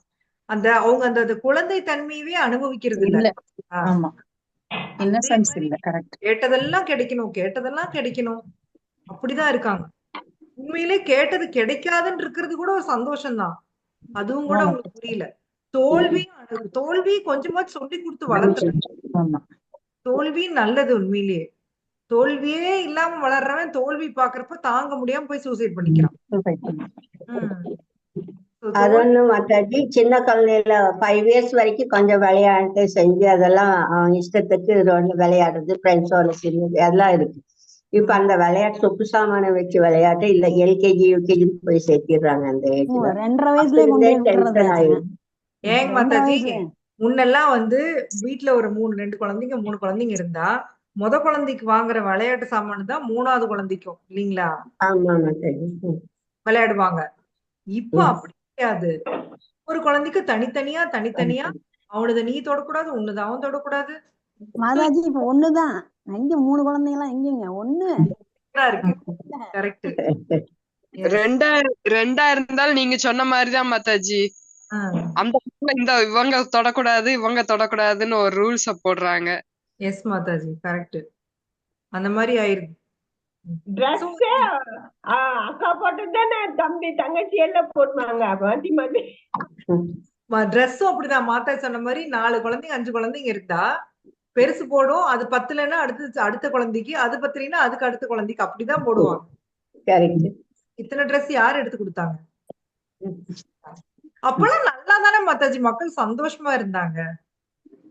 அவங்க அந்த குழந்தை தன்மையவே அனுபவிக்கிறது இல்ல. இல்ல. ஆமா. இன்னசென்ஸ் இல்ல. கரெக்ட். கேட்டதெல்லாம் கிடைக்கணும், கேட்டதெல்லாம் கிடைக்கணும். அப்படிதான் இருக்காங்க. உண்மையிலே கேட்டது கிடைக்காதுன்னு இருக்கிறது கூட ஒரு சந்தோஷம் தான். அதுவும் கூட உங்களுக்கு புரியல. தோல்வி கொஞ்சமாச்சும் சொல்லி கொடுத்து வளர்த்து. ஆமா. தோல்வி நல்லது உண்மையிலேயே. தோல்வியே இல்லாம வளர்றவன் தோல்வி பாக்குறப்ப தாங்க முடியாம போய் சூசைட் பண்ணிக்கிறான். அது ஒண்ணு மாதாஜி, சின்ன குழந்தையில 5 years வரைக்கும் கொஞ்சம் விளையாட்டு செஞ்சு அதெல்லாம் அவங்க இஷ்டத்துக்கு விளையாடுறது, ஃப்ரெண்ட்ஸோட சேர்ந்து அதெல்லாம் இருக்கு. இப்ப அந்த விளையாட்டு சொப்பு சாமான வச்சு விளையாட்டு இல்ல, எல்கேஜி யூகேஜி போய் சேர்த்திடுறாங்க அந்த ஏஜ்ல. 2.5 வயசுலயே கொண்டு போய் விட்டுறது. ஏங்க மாதாஜி, முன்னெல்லாம் வீட்டுல ஒரு 2 குழந்தைங்க 3 குழந்தைங்க இருந்தா முத குழந்தைக்கு வாங்குற விளையாட்டு சாமான் தான் 3வது குழந்தைக்கும் இல்லீங்களா? ஆமா மாதாஜி. விளையாடுவாங்க. இப்ப அப்படி கிடையாது. ஒரு குழந்தைக்கு தனித்தனியா அவனது நீ தொடக்கூடாது, உன்னது அவன் தொடக்கூடாது. மாதாஜி இப்ப ஒண்ணுதான். இங்க 3 குழந்தைங்களாம் எங்கீங்க? ஒண்ணு இருக்கு. கரெக்ட். ரெண்டா இருந்தாலும் நீங்க சொன்ன மாதிரிதான் மாதாஜி. அந்த இவங்க தொடக்கூடாது இவங்க தொடக்கூடாதுன்னு ஒரு ரூல்ஸ போடுறாங்க. Yes Mataji, correct. அந்த மாதிரி ஆயிருது. அக்கா போட்டுதானே தம்பி தங்கச்சி எல்லாம் போடுவாங்க மாத்தி மாத்தி. ட்ரெஸ்ஸும் அப்படிதான். மாதா சொன்ன மாதிரி 4 குழந்தைங்க 5 குழந்தைங்க இருந்தா பெருசு போடும். அது பத்தலைன்னா அடுத்த குழந்தைக்கு, அது பத்தலைன்னா அதுக்கு அடுத்த குழந்தைக்கு, அப்படிதான் போடுவாங்க. இத்தனை ட்ரெஸ் யாரு எடுத்து கொடுத்தாங்க? அப்பெல்லாம் நல்லா தானே மாதாஜி மக்கள் சந்தோஷமா இருந்தாங்க.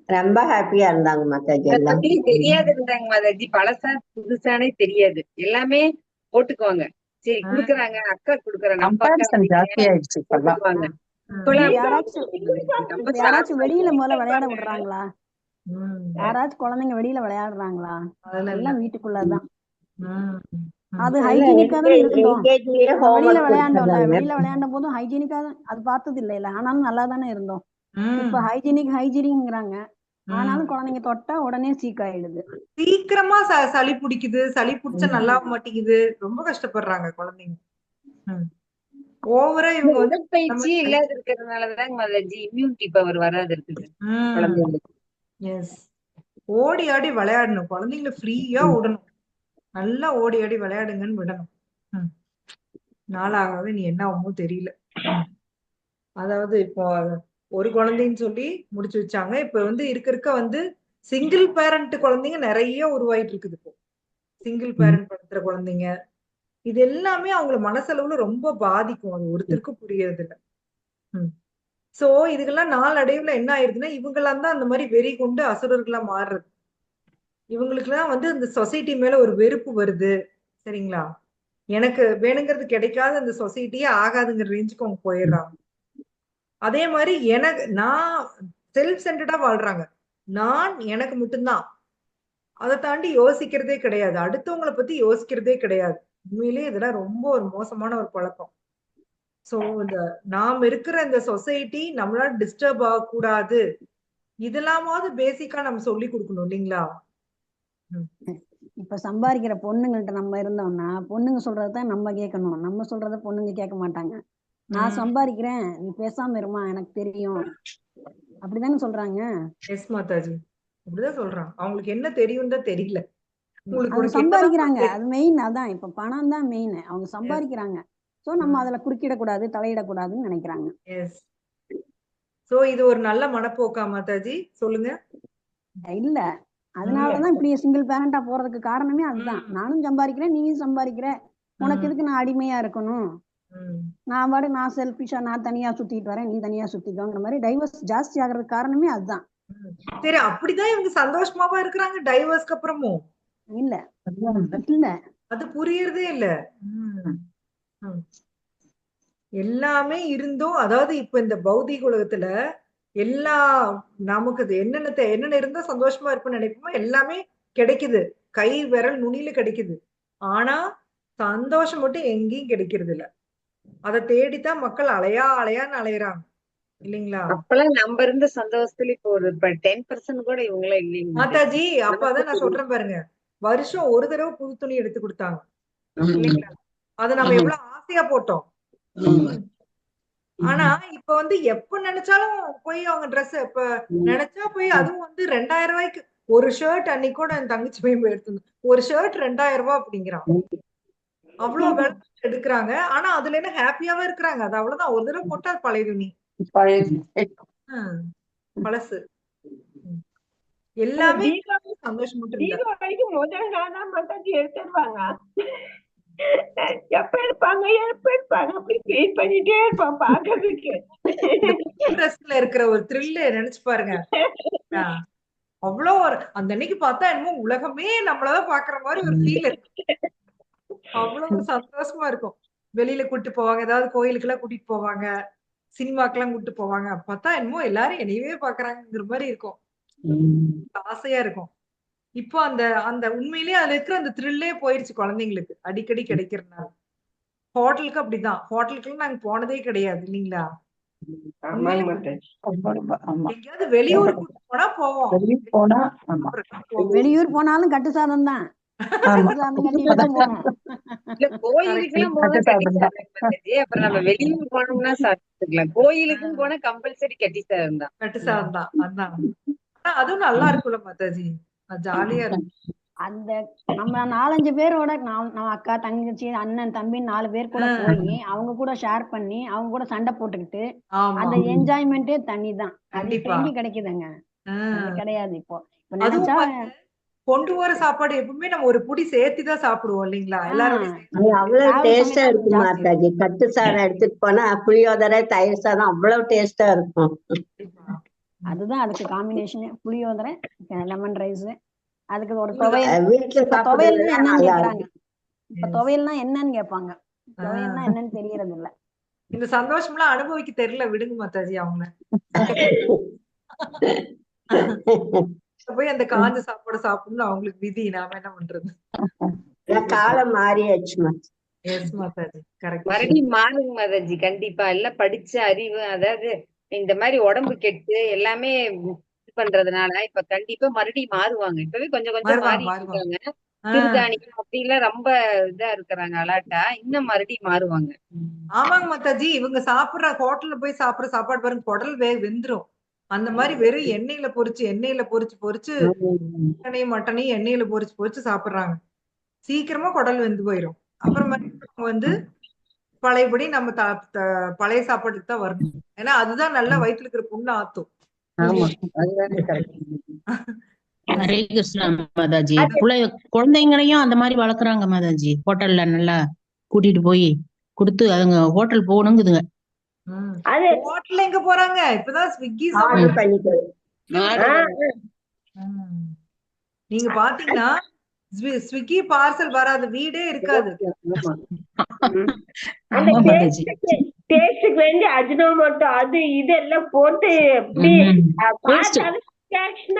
ரொம்ப ஹாப்பியா இருந்தாங்க மாதாஜி. எல்லாம் தெரியாது இருந்தாங்க மாதாஜி. பழசா புதுசானே தெரியாது. எல்லாமே போட்டுக்குவாங்க. சரி குடுக்குறாங்க, அக்கா குடுக்குறாங்க, கம்பேரிசன் ஜாஸ்தி ஆயிடுச்சு இப்பெல்லாம். யாராச்சும் வெளியில முதல்ல விளையாட விடுறாங்களா? யாராச்சும் குழந்தைங்க வெளியில விளையாடுறாங்களா? எல்லாம் வீட்டுக்குள்ளதான். அது ஹைஜீனிக்கா தான் இருக்கட்டும். வெளியில விளையாண்ட போதும் ஹைஜீனிக்கா தான் அது பார்த்தது இல்ல. ஆனாலும் நல்லா தானே இருந்தோம். இப்ப ஹைஜீனிக்ங்கிறாங்க. ஆனாலும் குழந்தைங்க தொட்டா உடனே சீக் ஆயிடுது. சீக்கிரமா சளி பிடிக்குது. சளி பிடிச்சா நல்லா மாட்டேங்குது. ரொம்ப கஷ்டப்படுறாங்க குழந்தைங்க. ஓவரா இவங்க உடற்பயிற்சி இல்லாத இருக்கிறதுனாலதான் மாதாஜி இம்யூனிட்டி பவர் வராது இருக்குது குழந்தைங்களுக்கு. எஸ். ஓடி ஆடி விளையாடணும். குழந்தைங்களை ஃப்ரீயா விடணும். நல்லா ஓடி ஆடி விளையாடுங்கன்னு விடணும். நாளாகவே நீ என்ன ஆகுமோ தெரியல. அதாவது இப்போ ஒரு குழந்தைன்னு சொல்லி முடிச்சு வச்சாங்க. இப்ப இருக்க சிங்கிள் பேரண்ட் குழந்தைங்க நிறைய உருவாயிட்டு இருக்குது. இப்போ சிங்கிள் பேரண்ட் படுத்துற குழந்தைங்க இது எல்லாமே அவங்கள மனசளவுல ரொம்ப பாதிக்கும். அது ஒருத்தருக்கும் புரியறது இல்ல. சோ இதுக்கெல்லாம் நாளடைவுல என்ன ஆயிருதுன்னா இவங்கெல்லாம் தான் அந்த மாதிரி வெறி கொண்டு அசுரர்களா மாறுறது. இவங்களுக்கு எல்லாம் இந்த சொசைட்டி மேல ஒரு வெறுப்பு வருது. சரிங்களா? எனக்கு வேணுங்கிறது கிடைக்காத அந்த சொசைட்டியே ஆகாதுங்கிற ரேஞ்சுக்கு அவங்க போயிடுறாங்க. அதே மாதிரி நான் செல்ஃப் சென்டர்டா வாழ்றாங்க. நான் எனக்கு மட்டும்தான். அதை தாண்டி யோசிக்கிறதே கிடையாது. அடுத்தவங்களை பத்தி யோசிக்கிறதே கிடையாது. உண்மையிலேயே இதெல்லாம் ரொம்ப ஒரு மோசமான ஒரு பழக்கம். சோ நாம இருக்கிற இந்த சொசைட்டி நம்மளால டிஸ்டர்ப் ஆகக்கூடாது. இதெல்லாமாவது பேசிக்கா நம்ம சொல்லி கொடுக்கணும் இல்லைங்களா? இப்ப சம்பாதிக்கிற பொண்ணுங்கள்ட்ட நம்ம இருந்தோம்னா பொண்ணுங்க சொல்றதுதான் நம்ம கேட்கணும். நம்ம சொல்றத பொண்ணுங்க கேட்க மாட்டாங்க. நான் சம்பாதிக்கிறேன், நீ பேசாம இருமா, எனக்கு தெரியும், அப்படிதானே சொல்றாங்க. எஸ் மாதாஜி, அப்படிதான் சொல்றாங்க. அவங்களுக்கு என்ன தெரியும் தான் தெரியல. சம்பாதிக்கிறாங்க, அது மெயின். அதான் இப்ப பணம் தான் மெயின். அவங்க சம்பாதிக்கிறாங்க. சோ நம்ம அதுல குறுக்கிடக்கூடாது, தலையிடக்கூடாதுன்னு நினைக்கிறாங்க. எஸ். சோ இது ஒரு நல்ல மனப்போக்கா மாதாஜி? சொல்லுங்க. இல்ல, அதனாலதான் இப்படி சிங்கிள் பேரண்டா போறதுக்கு காரணமே அதுதான். நானும் சம்பாதிக்கிறேன், நீயும் சம்பாதிக்கிற, உனக்கு எதுக்கு நான் அடிமையா இருக்கணும், நான் செல்ஃபிஷா நான் தனியா சுத்திட்டு வரேன், நீ தனியா சுத்திக்கோங்கிற மாதிரி டைவர்ஸ் ஜாஸ்தி ஆகிறதுக்கு காரணமே அதுதான். சரி, அப்படிதான் இவங்க சந்தோஷமாவா இருக்கிறாங்க டைவர்ஸ்க்கு அப்புறமும்? இல்ல இல்ல, அது புரியறதே இல்ல. எல்லாமே இருந்தும், அதாவது இப்ப இந்த பௌதீக உலகத்துல எல்லா நமக்கு என்னென்ன இருந்தா சந்தோஷமா இருப்போம்னு நினைப்போமோ எல்லாமே கிடைக்குது. கை விரல் நுனியில கிடைக்குது. ஆனா சந்தோஷம் மட்டும் எங்கேயும் கிடைக்கிறது இல்ல. அதை தேடித்தான் மக்கள் அலையான்னு அலையறாங்க இல்லைங்களா? அப்பெல்லாம் நம்ம இருந்த சந்தோஷத்துல இப்போ ஒரு 10% கூட இவங்கள இல்லைங்க மாதாஜி. அப்பதான் நான் சொல்றேன் பாருங்க, வருஷம் ஒரு தடவை புது துணி எடுத்து கொடுத்தாங்க இல்லைங்களா? அதை நம்ம எவ்வளவு ஆசையா போட்டோம். ஆனா இப்ப வந்து எப்ப நினைச்சாலும் போய் அவங்க ட்ரெஸ் இப்ப நினைச்சா போய் அதுவும் வந்து 2000 ரூபாய்க்கு ஒரு ஷர்ட். அன்னைக்கு கூட என் தங்கச்சி போய் எடுத்து ஒரு ஷர்ட் 2000 ரூபாய் அப்படிங்கிறான். அவ்வளவு விலை எடுக்கிறாங்க. ஆனா அதுல என்ன ஹாப்பியாவே இருக்கிறாங்க. அது அவ்வளவுதான், ஒரு தடவை போட்டா அது பழைய துணி, பழசு. எல்லாமே சந்தோஷம் மட்டும் இல்ல. தீபாவளிக்கு முதல் நாள் தான் மாதாஜி எடுத்துருவாங்க. எப்ப எடுப்பாங்க அப்படி ஃபீல் பண்ணிட்டே இருப்பான் பாக்குறதுக்கு. ட்ரெஸ்ல இருக்கிற ஒரு த்ரில் நினைச்சு பாருங்க. அவ்வளவு ஒரு அந்த அன்னைக்கு பார்த்தா என்னமோ உலகமே நம்மளதான் பாக்குற மாதிரி ஒரு ஃபீல் இருக்கு. அவ்வளவு சந்தோஷமா இருக்கும். வெளியில கூட்டிட்டு போவாங்க, ஏதாவது கோயிலுக்கு எல்லாம் கூட்டிட்டு போவாங்க, சினிமாக்கு எல்லாம் கூட்டிட்டு போவாங்க. பார்த்தா என்னமோ எல்லாரும் என்னையவே பாக்குறாங்கிற மாதிரி இருக்கும். ஆசையா இருக்கும். இப்போ அந்த அந்த உண்மையிலேயே அதுல இருக்கிற அந்த த்ரில்லே போயிருச்சு குழந்தைங்களுக்கு அடிக்கடி கிடைக்கிறதுனால. ஹோட்டலுக்கு அப்படிதான். ஹோட்டலுக்கு நாங்க போனதே கிடையாது இல்லைங்களா? எங்கேயாவது வெளியூர் கூட்டிட்டு போனா போவோம். வெளியூர் போனாலும் கட்டு சாதம் தான். கோயிலுக்கு எல்லாம் போனா கட்டி சாதம். அப்புறம் நம்ம வெளியூர் போனோம்னா சாப்பிட்டுக்கலாம். கோயிலுக்கும் போனா கம்பல்சரி கட்டி சாதம் தான். கட்டு சாதம் தான். அதான் அதுவும் நல்லா இருக்கும்ல மாதாஜி, ஜாலியா இருக்கும். அந்த நம்ம 4-5 பேரோட நம்ம அக்கா தங்கச்சி அண்ணன் தம்பி 4 பேர் கூட போய் அவங்க கூட ஷேர் பண்ணி அவங்க கூட சண்டை போட்டுக்கிட்டு அந்த என்ஜாய்மெண்டே தனிதான். அது இப்ப எங்க கிடைக்குதுங்க? அது கிடையாது. இப்போ நினைச்சா கொண்டு போற சாப்பாடு எப்பவுமே நம்ம ஒரு புடி சேர்த்துதான் சாப்பிடுவோம் இல்லைங்களா? எல்லாரும் அவ்வளவு டேஸ்டா இருக்கும் மாதாஜி. கட்டு சாதம் எடுத்துட்டு போனா புளியோதரை தயிர் சாதம் அவ்வளவு டேஸ்டா இருக்கும். அதுதான் அதுக்கு காம்பினேஷன். புளியோதரை, லெமன் ரைஸ், அதுக்கு ஒரு துவையல்னா என்னன்னு கேக்குறாங்க. இப்ப துவையல்னா என்னன்னு கேட்பாங்க. துவையல்னா என்னன்னு தெரியறது இல்ல. இந்த சந்தோஷம் எல்லாம் அனுபவிக்க தெரியல. விடுங்க மாதாஜி அவங்க. போய் அந்த காஞ்ச சாப்பாடு சாப்பிடணும் அவங்களுக்கு விதி. நாம என்ன பண்றது? காலம் மாறியாச்சு மாதாஜி. கரெக்ட். மறுபடியும் மாறுங்க மாதாஜி. கண்டிப்பா எல்லாம் படிச்ச அறிவு, அதாவது இந்த மாதிரி உடம்பு கெட்டு எல்லாமே இது பண்றதுனால இப்ப கண்டிப்பா மறுபடியும் மாறுவாங்க. இப்பவே கொஞ்சம் மாறிட்டு இருக்காங்க. சிறுதானியம் அப்படிலாம் ரொம்ப இதா இருக்கிறாங்க அலாட்டா. இன்னும் மறுபடியும் மாறுவாங்க. ஆமாங்க மாதாஜி. இவங்க சாப்பிடுற ஹோட்டல்ல போய் சாப்பிடுற சாப்பாடு பாருங்க, குடல் வெந்துரும். அந்த மாதிரி வெறும் எண்ணெயில பொரிச்சு மட்டனையும் எண்ணெயில பொரிச்சு சாப்பிடுறாங்க. சீக்கிரமா குடல் வெந்து போயிரும். அப்புறம் வந்து பழையபடி நம்ம பழைய சாப்பாட்டுக்கு தான் வரணும். ஏன்னா அதுதான் நல்லா வயிற்றுல இருக்கிற புண்ணு ஆத்தும். ஹரே கிருஷ்ணா மாதாஜி. குழந்தைங்களையும் அந்த மாதிரி வளர்க்குறாங்க மாதாஜி. ஹோட்டல்ல நல்லா கூட்டிட்டு போய் கொடுத்து அதுங்க ஹோட்டல் போகணுங்குதுங்க. ஹோட்டல்ல எங்க போறாங்க? இப்பதான் ஸ்விக்கி நீங்க பாத்தீங்கன்னா ஸ்விக்கி பார்சல் வராது, வீடே இருக்காது. டேஸ்டுக்கு வேண்டி அஜினோமோட்டோ அது இதெல்லாம் போட்டு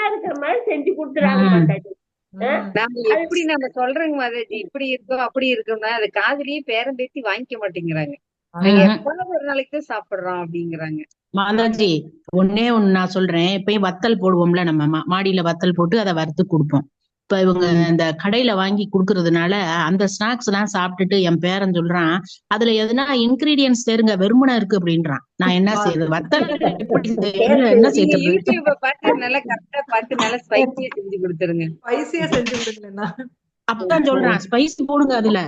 இருக்கிற மாதிரி செஞ்சு கொடுத்துறாங்க. நம்ம எப்படி நம்ம சொல்றோங்க மாதாஜி, இப்படி இருக்கோம் அப்படி இருக்கோம்னா அது காதுலயே பேரம் பேத்தி வாங்கிக்க மாட்டேங்கிறாங்க. எவ்வளவு ஒரு நாளைக்கு தான் சாப்பிடுறோம் அப்படிங்கிறாங்க. மாதாஜி ஒண்ணு நான் சொல்றேன். இப்பயும் வத்தல் போடுவோம்ல, நம்ம மாடியில வத்தல் போட்டு அதை வறுத்து கொடுப்போம். இப்ப இவங்க இந்த கடையில வாங்கி குடுக்கறதுனால அந்த ஸ்நாக்ஸ் எல்லாம் சாப்பிட்டுட்டு என் பேரன் சொல்றான், அதுல எதுனா இன்கிரீடியன்ஸ் தேருங்க, வெறுமனா இருக்கு அப்படின்றான். நான் என்ன செய்யறது? வத்தல் என்ன செய்யறது? யூடியூப பார்த்து நல்லா கரெக்டா பார்த்து நல்லா ஸ்பைசியா செஞ்சு கொடுத்துருங்க. ஸ்பைசியா செஞ்சு கொடுங்க. அப்பதான் சொல்றான், ஸ்பைசி போடுங்க அதுல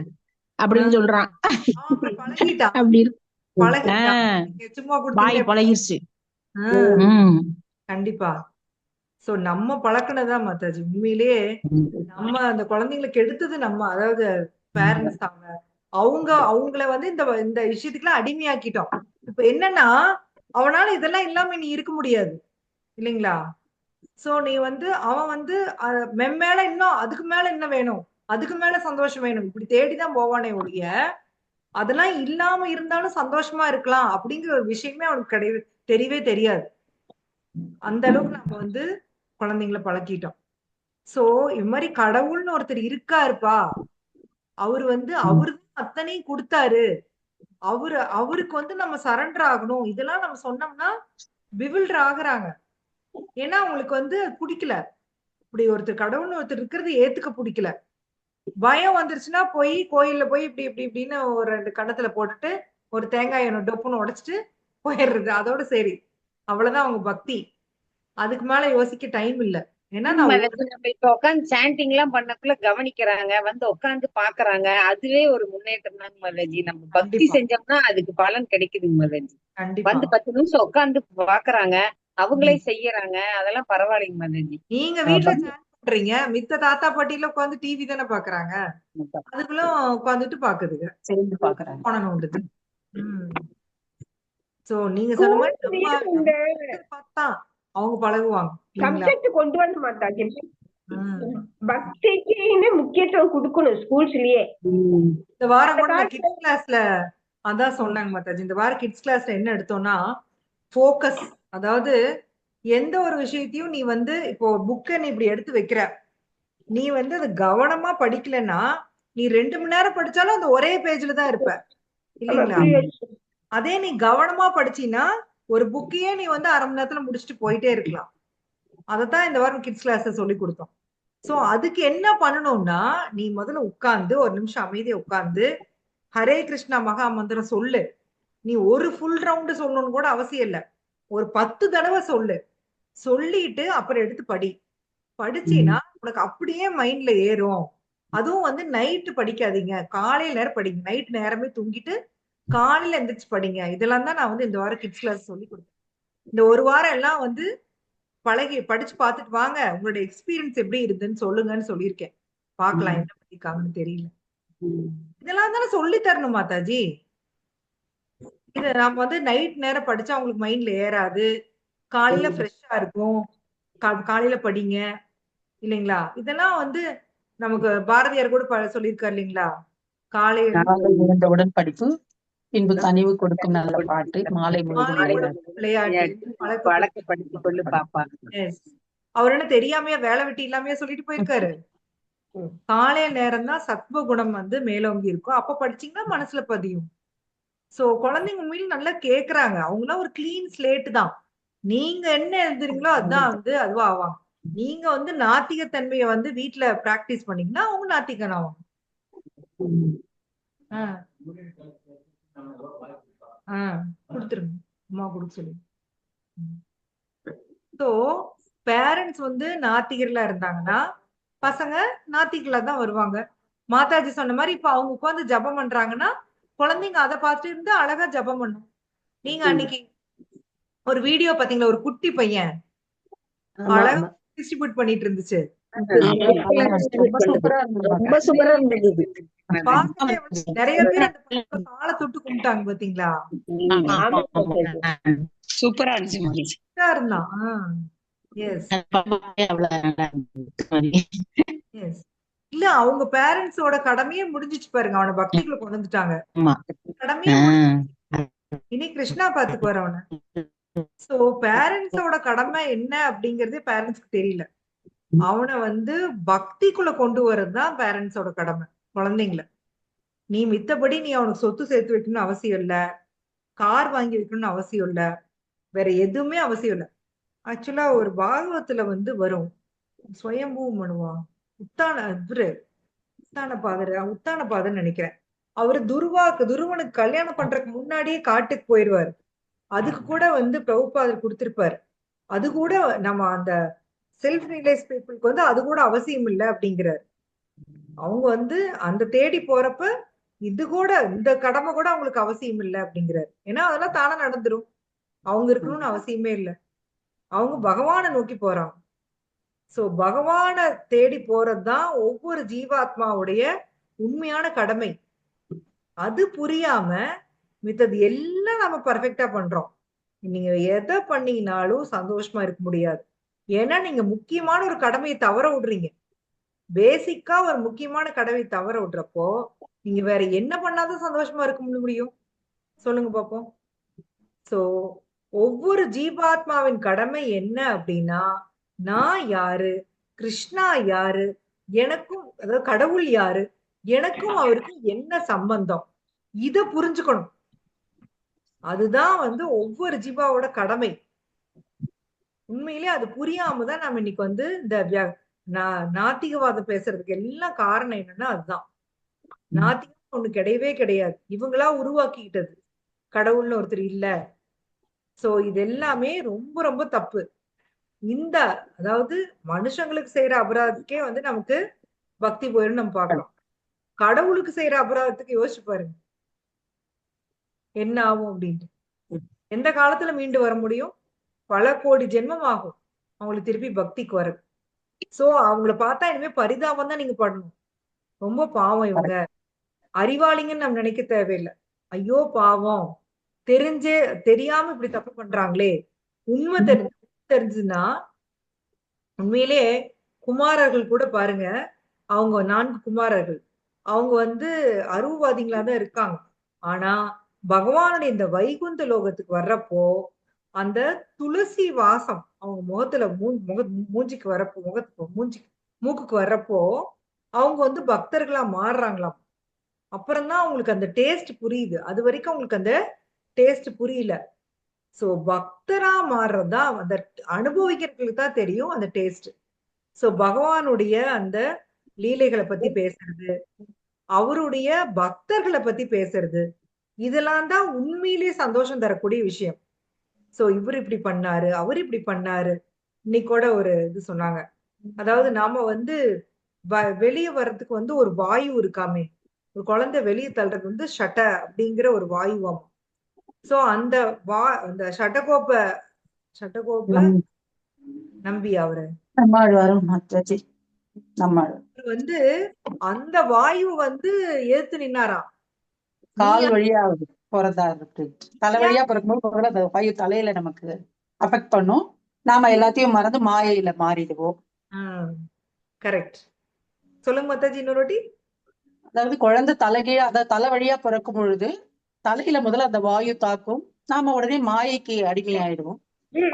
அப்படின்னு சொல்றான். அப்படி வாய் பழகிருச்சு. கண்டிப்பா. சோ நம்ம பழக்கினதான் மாதாஜி. உண்மையிலேயே நம்ம அந்த குழந்தைங்களுக்கு எடுத்தது நம்ம, அதாவது பேரண்ட்ஸ் அவங்கள வந்து இந்த விஷயத்துக்குலாம் அடிமையாக்கிட்டோம். இப்ப என்னன்னா அவனால இதெல்லாம் இல்லாம நீ இருக்க முடியாது இல்லைங்களா? சோ நீ வந்து அவன் வந்து மெம்மேல இன்னும் அதுக்கு மேல என்ன வேணும், அதுக்கு மேல சந்தோஷம் வேணும், இப்படி தேடிதான் போவானே ஒழிய அதெல்லாம் இல்லாம இருந்தாலும் சந்தோஷமா இருக்கலாம் அப்படிங்கிற ஒரு விஷயமே அவனுக்கு தெரியவே தெரியாது. அந்த அளவுக்கு நம்ம வந்து குழந்தைங்களை பழக்கிட்டோம். சோ இது மாதிரி கடவுள்னு ஒருத்தர் இருக்காருப்பா, அவரு வந்து அவருதான் அத்தனையும் கொடுத்தாரு, அவருக்கு வந்து நம்ம சரண்டர் ஆகணும், இதெல்லாம் நம்ம சொன்னோம்னா பிவில்டர் ஆகுறாங்க. ஏன்னா அவங்களுக்கு வந்து பிடிக்கல, இப்படி ஒருத்தர் கடவுள்னு ஒருத்தர் இருக்கிறது ஏத்துக்க பிடிக்கல. பயம் வந்துருச்சுன்னா போய் கோயில்ல போய் இப்படி இப்படி இப்படின்னு ஒரு 2 கன்னத்துல போட்டுட்டு ஒரு தேங்காய் டொப்புன்னு உடைச்சிட்டு போயிடுறது, அதோட சரி, அவ்வளவுதான் அவங்க பக்தி. அதுக்கு மேல யோசிக்க டைம் இல்ல. ஏன்னா நான் நம்ம இப்ப உட்காந்து சாண்டிங் எல்லாம் பண்ணக்குள்ள கவனிக்கிறாங்க, வந்து உட்காந்து பாக்குறாங்க, அதுவே ஒரு முன்னேற்றம் தாங்க மாதாஜி. நம்ம பக்தி செஞ்சோம்னா அதுக்கு பலன் கிடைக்குதுங்க மாதாஜி. வந்து 10 நிமிஷம் உட்காந்து பாக்குறாங்க, அவங்களே செய்யறாங்க, அதெல்லாம் பரவாயில்லைங்க மாதாஜி. நீங்க வீட்டுல பண்றீங்க, மித்த தாத்தா பாட்டியில உட்காந்து டிவி தானே பாக்குறாங்க, அதுக்குள்ளும் உட்காந்துட்டு பாக்குதுங்க, சேர்ந்து பாக்குறாங்க. உண்டுது. சோ நீங்க சொன்ன மாதிரி பார்த்தா அவங்க பழகுவாங்க. சப்ஜெக்ட் கொண்டு வர மாட்டாங்க, பக்திக்கு முக்கியத்துவம் கொடுக்கணும் ஸ்கூல்ஸ்லயே. இந்த வாரம் கூட கிட்ஸ் கிளாஸ்ல அதான் சொன்னாங்க மாதாஜி. இந்த வாரம் கிட்ஸ் கிளாஸ்ல என்ன எடுத்தோம்னா ஃபோக்கஸ், அதாவது எந்த ஒரு விஷயத்தையும் நீ வந்து இப்போ புக்கை நீ இப்படி எடுத்து வைக்கிற, நீ வந்து அது கவனமா படிக்கலன்னா நீ 2 மணி நேரம் படிச்சாலும் அந்த ஒரே பேஜ்ல தான் இருப்ப, இல்லைங்களா? அதே நீ கவனமா படிச்சீன்னா ஒரு புக்கையே நீ வந்து 1/2 மணி நேரத்துல முடிச்சுட்டு போயிட்டே இருக்கலாம். அதத்தான் இந்த வாரம் கிட்ஸ் கிளாஸ்ல சொல்லி கொடுத்தோம். சோ அதுக்கு என்ன பண்ணணும்னா, நீ முதல்ல உட்கார்ந்து ஒரு நிமிஷம் அமைதியா உட்கார்ந்து ஹரே கிருஷ்ணா மகா மந்திரம் சொல்லு. நீ ஒரு ஃபுல் ரவுண்டு சொல்லணும்னு கூட அவசியம் இல்ல, ஒரு 10 தடவை சொல்லு. சொல்லிட்டு அப்புறம் எடுத்து படி. படிச்சீன்னா உனக்கு அப்படியே மைண்ட்ல ஏறும். அதுவும் வந்து நைட்டு படிக்காதீங்க, காலையில நேரம் படிங்க. நைட் நேரமே தூங்கிட்டு காலையில எந்திரிச்சு படிங்க. இதெல்லாம் தான் நான் வந்து இந்த வாரம் கிட்ஸ் கிளாஸ் சொல்லி கொடுத்தேன். இந்த ஒரு வாரம் எல்லாம் வந்து பழகி படிச்சு பார்த்துட்டு வாங்க, உங்களோட எக்ஸ்பீரியன்ஸ் எப்படி இருந்துன்னு சொல்லுங்கன்னு சொல்லியிருக்கேன். பார்க்கலாம் என்ன பண்ணிருக்காங்கன்னு தெரியல. இதெல்லாம் தானே சொல்லி தரணும் மாதாஜி. இத நம்ம வந்து நைட் நேரம் படிச்சா அவங்களுக்கு மைண்ட்ல ஏறாது, காலையில ஃப்ரெஷ்ஷா இருக்கும், காலையில படிங்க, இல்லைங்களா? இதெல்லாம் வந்து நமக்கு பாரதியார் கூட சொல்லியிருக்காரு இல்லைங்களா, காலையில் படிப்பு பின்பு கனிவு கொடுக்கும் நல்ல பாட்டு, மாலை விளையாட்டு பழக்கப்படுத்திக் கொள்ளு பாப்பா. அவர் என்ன தெரியாமையா வேலை வெட்டி இல்லாமையா சொல்லிட்டு போயிருக்காரு. காலையில நேரம் தான் சத்வ குணம் வந்து மேலோங்கி இருக்கும், அப்ப படிச்சீங்கன்னா மனசுல பதியும். சோ குழந்தைங்க உண்மையில நல்லா கேக்குறாங்க, அவங்களாம் ஒரு கிளீன் ஸ்லேட் தான். நீங்க என்ன எழுதுறீங்களோ அதுதான் வந்து அதுவா ஆவாங்க. நீங்க வந்து நாத்திகத்தன்மையை வந்து வீட்டுல பிராக்டிஸ் பண்ணீங்கன்னா அவங்க நாத்திகன் ஆவாங்க. கொடுத்துருங்க, அம்மா கொடுக்க சொல்லி. சோ பேரண்ட்ஸ் வந்து நாத்திகர்களா இருந்தாங்கன்னா பசங்க நாத்திகளா தான் வருவாங்க. மாதாஜி சொன்ன மாதிரி இப்ப அவங்க உட்காந்து ஜபம் பண்றாங்கன்னா குழந்தைங்க அதை பார்த்துட்டு இருந்து அழகா ஜபம் பண்ணும். நீங்க அன்னைக்கு ஒரு வீடியோ பாத்தீங்களா, ஒரு குட்டி பையன் அழகா டிஸ்ட்ரிபியூட் பண்ணிட்டு இருந்துச்சு, ரொம்ப சூப்பரா இருந்தது. நிறைய பேர் அந்த காலை தொட்டு கும்பிட்டாங்க பாத்தீங்களா, சூப்பரா இருந்துச்சு இருந்தான். இல்ல அவங்க பேரண்ட்ஸோட கடமையே முடிஞ்சிச்சு பாருங்க, அவனை பக்திக்குள்ள கொண்டு வந்துட்டாங்க, கடமையே இனி கிருஷ்ணா பாத்துக்கு வர அவனை. சோ பேரண்ட்ஸோட கடமை என்ன அப்படிங்கறதே பேரண்ட்ஸ்க்கு தெரியல, அவனை வந்து பக்திக்குள்ள கொண்டு வர்றதுதான் பேரண்ட்ஸோட கடமை குழந்தைங்கள. நீ மித்தபடி நீ அவனுக்கு சொத்து சேர்த்து வைக்கணும்னு அவசியம் இல்ல, கார் வாங்கி வைக்கணும்னு அவசியம் இல்ல, வேற எதுவுமே அவசியம் இல்ல. ஆக்சுவலா ஒரு பாகவத்துல வந்து வரும், ஸ்வயம்பூ மனுவா உத்தான பாதர் நினைக்கிறேன், அவரு துருவனுக்கு கல்யாணம் பண்றதுக்கு முன்னாடியே காட்டுக்கு போயிருவாரு. அதுக்கு கூட வந்து பிரபுபாதர் கொடுத்திருப்பாரு. அது கூட நம்ம அந்த செல்ஃப் ரியலைஸ் பீப்புளுக்கு வந்து அது கூட அவசியம் இல்லை அப்படிங்கிறாரு. அவங்க வந்து அந்த தேடி போறப்ப இது கூட இந்த கடமை கூட அவங்களுக்கு அவசியம் இல்லை அப்படிங்கிறாரு. ஏன்னா அதெல்லாம் தானே நடந்துரும், அவங்க இருக்கணும்னு அவசியமே இல்லை, அவங்க பகவானை நோக்கி போறாங்க. சோ பகவான தேடி போறதுதான் ஒவ்வொரு ஜீவாத்மாவுடைய உண்மையான கடமை. அது புரியாம மித்தது எல்லாம் நம்ம பர்ஃபெக்டா பண்றோம். நீங்க எதை பண்ணீங்கனாலும் சந்தோஷமா இருக்க முடியாது. ஏன்னா நீங்க முக்கியமான ஒரு கடமையை தவற விடுறீங்க. பேசிக்கா ஒரு முக்கியமான கடமையை தவற விடுறப்போ நீங்க வேற என்ன பண்ணாதான் சந்தோஷமா இருக்க முடியும்? சொல்லுங்க பாப்போம். சோ ஒவ்வொரு ஜீவாத்மாவின் கடமை என்ன அப்படின்னா, நான் யாரு, கிருஷ்ணா யாரு, எனக்கும் அதாவது கடவுள் யாரு, எனக்கும் அவருக்கும் என்ன சம்பந்தம், இத புரிஞ்சுக்கணும். அதுதான் வந்து ஒவ்வொரு ஜீவாவோட கடமை. உண்மையிலே அது புரியாம தான் நம்ம இன்னைக்கு வந்து இந்த நாத்திகவாதம் பேசுறதுக்கு எல்லாம் காரணம் என்னன்னா அதுதான். நாத்திகம் ஒண்ணு கிடையவே கிடையாது. இவங்களா உருவாக்கிக்கிட்டது. கடவுள்னு ஒருத்தர் இல்ல. சோ இது எல்லாமே ரொம்ப ரொம்ப தப்பு. இந்த அதாவது மனுஷங்களுக்கு செய்யற அபராதத்துக்கே வந்து நமக்கு பக்தி போயிடும் நம்ம பார்க்கலாம். கடவுளுக்கு செய்யற அபராதத்துக்கு யோசிச்சு பாருங்க என்ன ஆகும் அப்படின்ட்டு. எந்த காலத்துல மீண்டு வர முடியும்? பல கோடி ஜென்மம் ஆகும் அவங்களுக்கு திருப்பி பக்திக்கு வர. சோ அவங்கள பார்த்தா இனிமே பரிதாபம் தான் நீங்க பண்ணணும். ரொம்ப பாவம் இவங்க, அறிவாளிங்கன்னு நம்ம நினைக்க தேவையில்லை. ஐயோ பாவம், தெரிஞ்சே தெரியாம இப்படி தப்பு பண்றாங்களே. உண்மை தெரிஞ்சுன்னா உண்மையிலே குமாரர்கள் கூட பாருங்க, அவங்க 4 குமாரர்கள் அவங்க வந்து அருவவாதிகளா தான் இருக்காங்க. ஆனா பகவானுடைய இந்த வைகுந்த லோகத்துக்கு வர்றப்போ அந்த துளசி வாசம் அவங்க முகத்துல மூஞ்சிக்கு வரப்போ மூக்குக்கு வர்றப்போ அவங்க வந்து பக்தர்களா மாறுறாங்களாம். அப்புறம்தான் அவங்களுக்கு அந்த டேஸ்ட் புரியுது. அது வரைக்கும் அவங்களுக்கு அந்த டேஸ்ட் புரியல. சோ பக்தரா மாறுறதா அந்த அனுபவிக்கிறதுக்கு தான் தெரியும் அந்த டேஸ்ட். சோ பகவானுடைய அந்த லீலைகளை பத்தி பேசுறது, அவருடைய பக்தர்களை பத்தி பேசுறது, இதெல்லாம் தான் உண்மையிலேயே சந்தோஷம் தரக்கூடிய விஷயம். சோ இவர் இப்படி பண்ணாரு, அவர் இப்படி பண்ணாரு. இன்னைக்கு கூட ஒரு இது சொன்னாங்க, அதாவது நாம வந்து வெளியே வர்றதுக்கு வந்து ஒரு வாயு இருக்காமே, ஒரு குழந்தை வெளியே தள்ளுறது வந்து ஷட்ட அப்படிங்கிற ஒரு வாயுவாம். சோ அந்த அந்த ஷட்டகோப நம்பி அவரு வந்து அந்த வாயு வந்து ஏத்து நின்னாராம். கால் வழியா போறதா இருக்கு, தலை வழியா பிறக்கும்போது அந்த வாயு தலையில நமக்கு அஃபெக்ட் பண்ணும். நாம எல்லாத்தையும் மறந்து மாயையில மாறிடுவோம். கரெக்ட். சொல்லுங்க மாதாஜி இன்னொரு வாட்டி. அதாவது குழந்தை தலைகீழ அதாவது தலை வழியா பிறக்கும் பொழுது தலையில முதல்ல அந்த வாயு தாக்கும், நாம உடனே மாயைக்கு அடிமையாயிடுவோம்.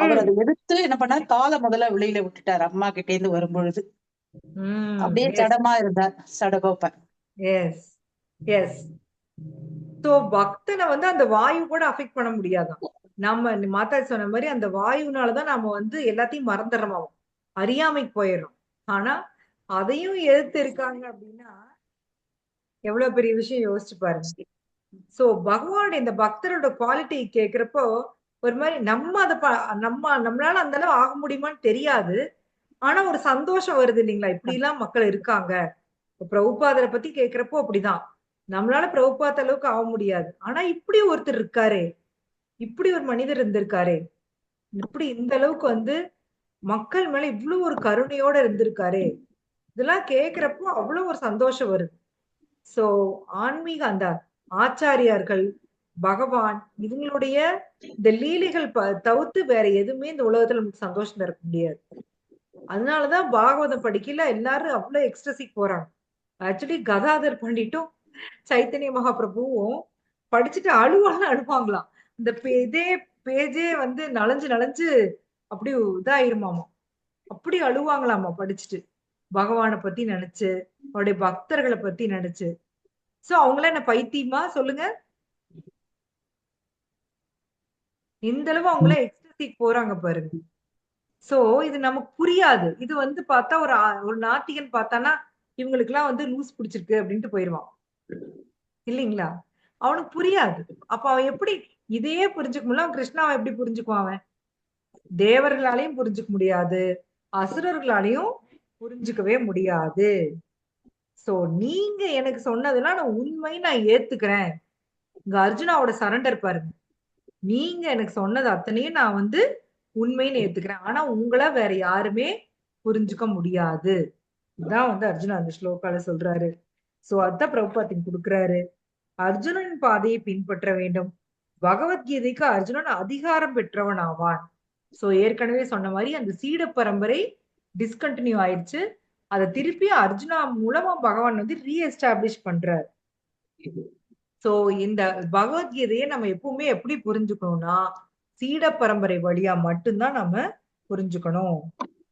அவர் அதை எடுத்து என்ன பண்ணார், காலை முதல்ல வெளியில விட்டுட்டார் அம்மா கிட்டே இருந்து வரும்பொழுது. அப்படியே ஜடமா இருந்தார் சடகோபன். S S. சோ பக்தனை வந்து அந்த வாயு கூட அஃபெக்ட் பண்ண முடியாதான். நம்ம மாதாஜி சொன்ன மாதிரி அந்த வாயுனாலதான் நாம வந்து எல்லாத்தையும் மறந்துடுறோம், அறியாமைக்கு போயிடுறோம். ஆனா அதையும் எதிர்த்து இருக்காங்க அப்படின்னா எவ்வளவு பெரிய விஷயம் யோசிச்சு பாருங்க. சோ பகவானுடைய இந்த பக்தரோட குவாலிட்டி கேக்குறப்போ ஒரு மாதிரி நம்ம அதை நம்மளால அந்த அளவு ஆக முடியுமான்னு தெரியாது. ஆனா ஒரு சந்தோஷம் வருது இல்லைங்களா, இப்படி எல்லாம் மக்கள் இருக்காங்க. பிரபுபாதரை பத்தி கேக்குறப்போ அப்படிதான், நம்மளால பிரபுபாத அளவுக்கு ஆக முடியாது. ஆனா இப்படி ஒருத்தர் இருக்காரே, இப்படி ஒரு மனிதர் இருந்திருக்காரே, இப்படி இந்த அளவுக்கு வந்து மக்கள் மேல இவ்வளவு ஒரு கருணையோட இருந்திருக்காரே, இதெல்லாம் கேக்குறப்போ அவ்வளவு ஒரு சந்தோஷம் வருது. சோ ஆன்மீக அந்த ஆச்சாரியார்கள், பகவான் இவங்களுடைய இந்த லீலைகள் தவிர்த்து வேற எதுவுமே இந்த உலகத்துல நமக்கு சந்தோஷம் தர முடியாது. அதனாலதான் பாகவதம் படிக்கல எல்லாரும் அவ்வளவு எக்ஸ்டசிக்கு போறாங்க. ஆக்சுவலி கதாதர் பண்டிட்டும் சைத்தன்ய மகாபிரபுவும் படிச்சுட்டு அழுவாங்களாம். இந்த இதே பேஜே வந்து நலஞ்சு அப்படி இதாயிருமாமா, அப்படி அழுவாங்களாமா படிச்சுட்டு, பகவானை பத்தி நினைச்சு, அவருடைய பக்தர்களை பத்தி நினைச்சு. சோ அவங்கள என்ன பைத்தியமா சொல்லுங்க? இந்த அளவு அவங்கள எக்ஸ்டசிக்கு போறாங்க பாருங்க. சோ இது நமக்கு புரியாது. இது வந்து பார்த்தா ஒரு நாத்திகன் பார்த்தானா இவங்களுக்கு எல்லாம் வந்து லூஸ் பிடிச்சிருக்கு அப்படின்ட்டு போயிருவான் இல்லைங்களா? அவனுக்கு புரியாது. அப்ப அவன் எப்படி இதையே புரிஞ்சுக்க முடியல, அவன் கிருஷ்ணாவை எப்படி புரிஞ்சுக்குவான்? அவன் தேவர்களாலையும் புரிஞ்சுக்க முடியாது, அசுரர்களாலையும் புரிஞ்சுக்கவே முடியாது. சோ நீங்க எனக்கு சொன்னதெல்லாம் நான் உண்மை, நான் ஏத்துக்கிறேன். இங்க அர்ஜுனாவோட சரண்டர் பாருங்க. நீங்க எனக்கு சொன்னது அத்தனையும் நான் வந்து உண்மைன்னு ஏத்துக்கிறேன். ஆனா உங்களை வேற யாருமே புரிஞ்சுக்க முடியாது. இதுதான் வந்து அர்ஜுனா அந்த ஸ்லோகால சொல்றாரு. சோ அதான் பிரபுபாத்தின் கொடுக்குறாரு. அர்ஜுனன் பாதையை பின்பற்ற வேண்டும். பகவத்கீதைக்கு அர்ஜுனன் அதிகாரம் பெற்றவன் ஆவான். சோ ஏற்கனவே சொன்ன மாதிரி அந்த சீட பரம்பரை டிஸ்கண்டினியூ ஆயிடுச்சு. அதை திருப்பி அர்ஜுனா மூலமா பகவான் வந்து ரீஎஸ்டாப்ளிஷ் பண்றாரு. சோ இந்த பகவத்கீதையை நம்ம எப்பவுமே எப்படி புரிஞ்சுக்கணும்னா சீட பரம்பரை வழியா மட்டும்தான் நம்ம புரிஞ்சுக்கணும்.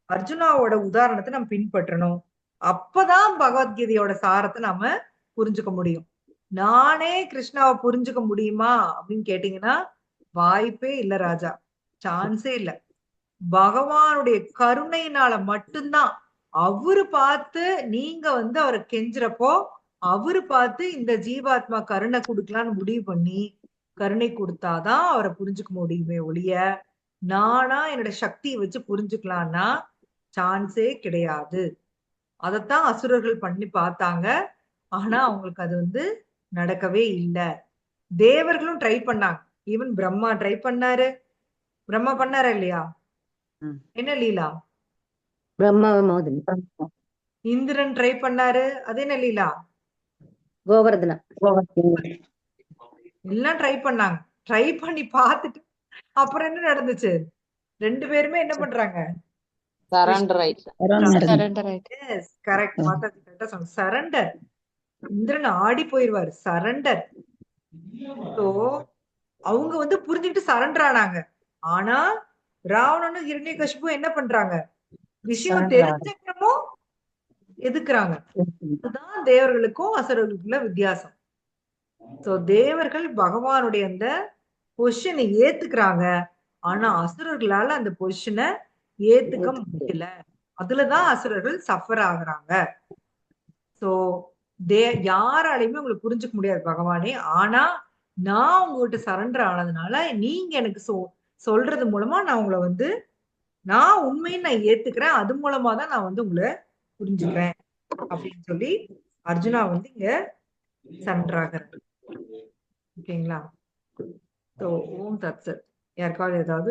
அர்ஜுனாவோட உதாரணத்தை நம்ம பின்பற்றணும். அப்பதான் பகவத்கீதையோட சாரத்தை நாம புரிஞ்சுக்க முடியும். நானே கிருஷ்ணாவை புரிஞ்சுக்க முடியுமா அப்படின்னு கேட்டீங்கன்னா வாய்ப்பே இல்ல ராஜா, சான்ஸே இல்ல. பகவானுடைய கருணையினால மட்டும்தான். அவரு பார்த்து நீங்க அவரை கெஞ்சுறப்போ அவரு பார்த்து இந்த ஜீவாத்மா கருணை கொடுக்கலான்னு முடிவு பண்ணி கருணை கொடுத்தாதான் அவரை புரிஞ்சுக்க முடியுமே ஒழிய நானா என்னோட சக்தியை வச்சு புரிஞ்சுக்கலான்னா சான்ஸே கிடையாது. அதத்தான் அசுரர்கள் பண்ணி பார்த்தாங்க. ஆனா அவங்களுக்கு அது நடக்கவே இல்லை. தேவர்களும் ட்ரை பண்ணாங்க. ஈவன் பிரம்மா ட்ரை பண்ணாரு. பிரம்மா பண்ணாரா இல்லையா? என்ன லீலா? இந்திரன் ட்ரை பண்ணாரு. அது என்ன லீலா? கோவர்தனம் எல்லாம் ட்ரை பண்ணாங்க. ட்ரை பண்ணி பார்த்துட்டு அப்புறம் என்ன நடந்துச்சு? 2 பேருமே என்ன பண்றாங்க? சரண்டர். இந்திரன் ஆடி போயிருவாரு. சரண்டர். சோ அவங்க புரிஞ்சுக்கிட்டு சரண்டர் ஆனாங்க. ஆனா ராவணனும் ஹிரண்யகசிபுவும் என்ன பண்றாங்க? விஷயம் தெரிஞ்சப்புறமும் எதுக்குறாங்க. அதுதான் தேவர்களுக்கும் அசுரர்களுக்குள்ள வித்தியாசம். சோ தேவர்கள் பகவானுடைய அந்த பொசிஷனை ஏத்துக்கிறாங்க. ஆனா அசுரர்களால அந்த பொசிஷனை ஏத்துக்க முடியல. அதுலதான் அசுரர்கள் சஃபர் ஆகுறாங்க. சோ யாராலையுமே உங்களுக்கு புரிஞ்சுக்க முடியாது பகவானே. ஆனா நான் உங்ககிட்ட சரண்டர் ஆனதுனால நீங்க எனக்கு சொல்றது மூலமா நான் உங்களை நான் உண்மையை நான் ஏத்துக்கிறேன். அது மூலமா தான் நான் உங்களை புரிஞ்சுக்கிறேன் அப்படின்னு சொல்லி அர்ஜுனா இங்க சரண்டர் ஆகிறார். ஓகேங்களா? ஓம் தத் சத். யாருக்காவது ஏதாவது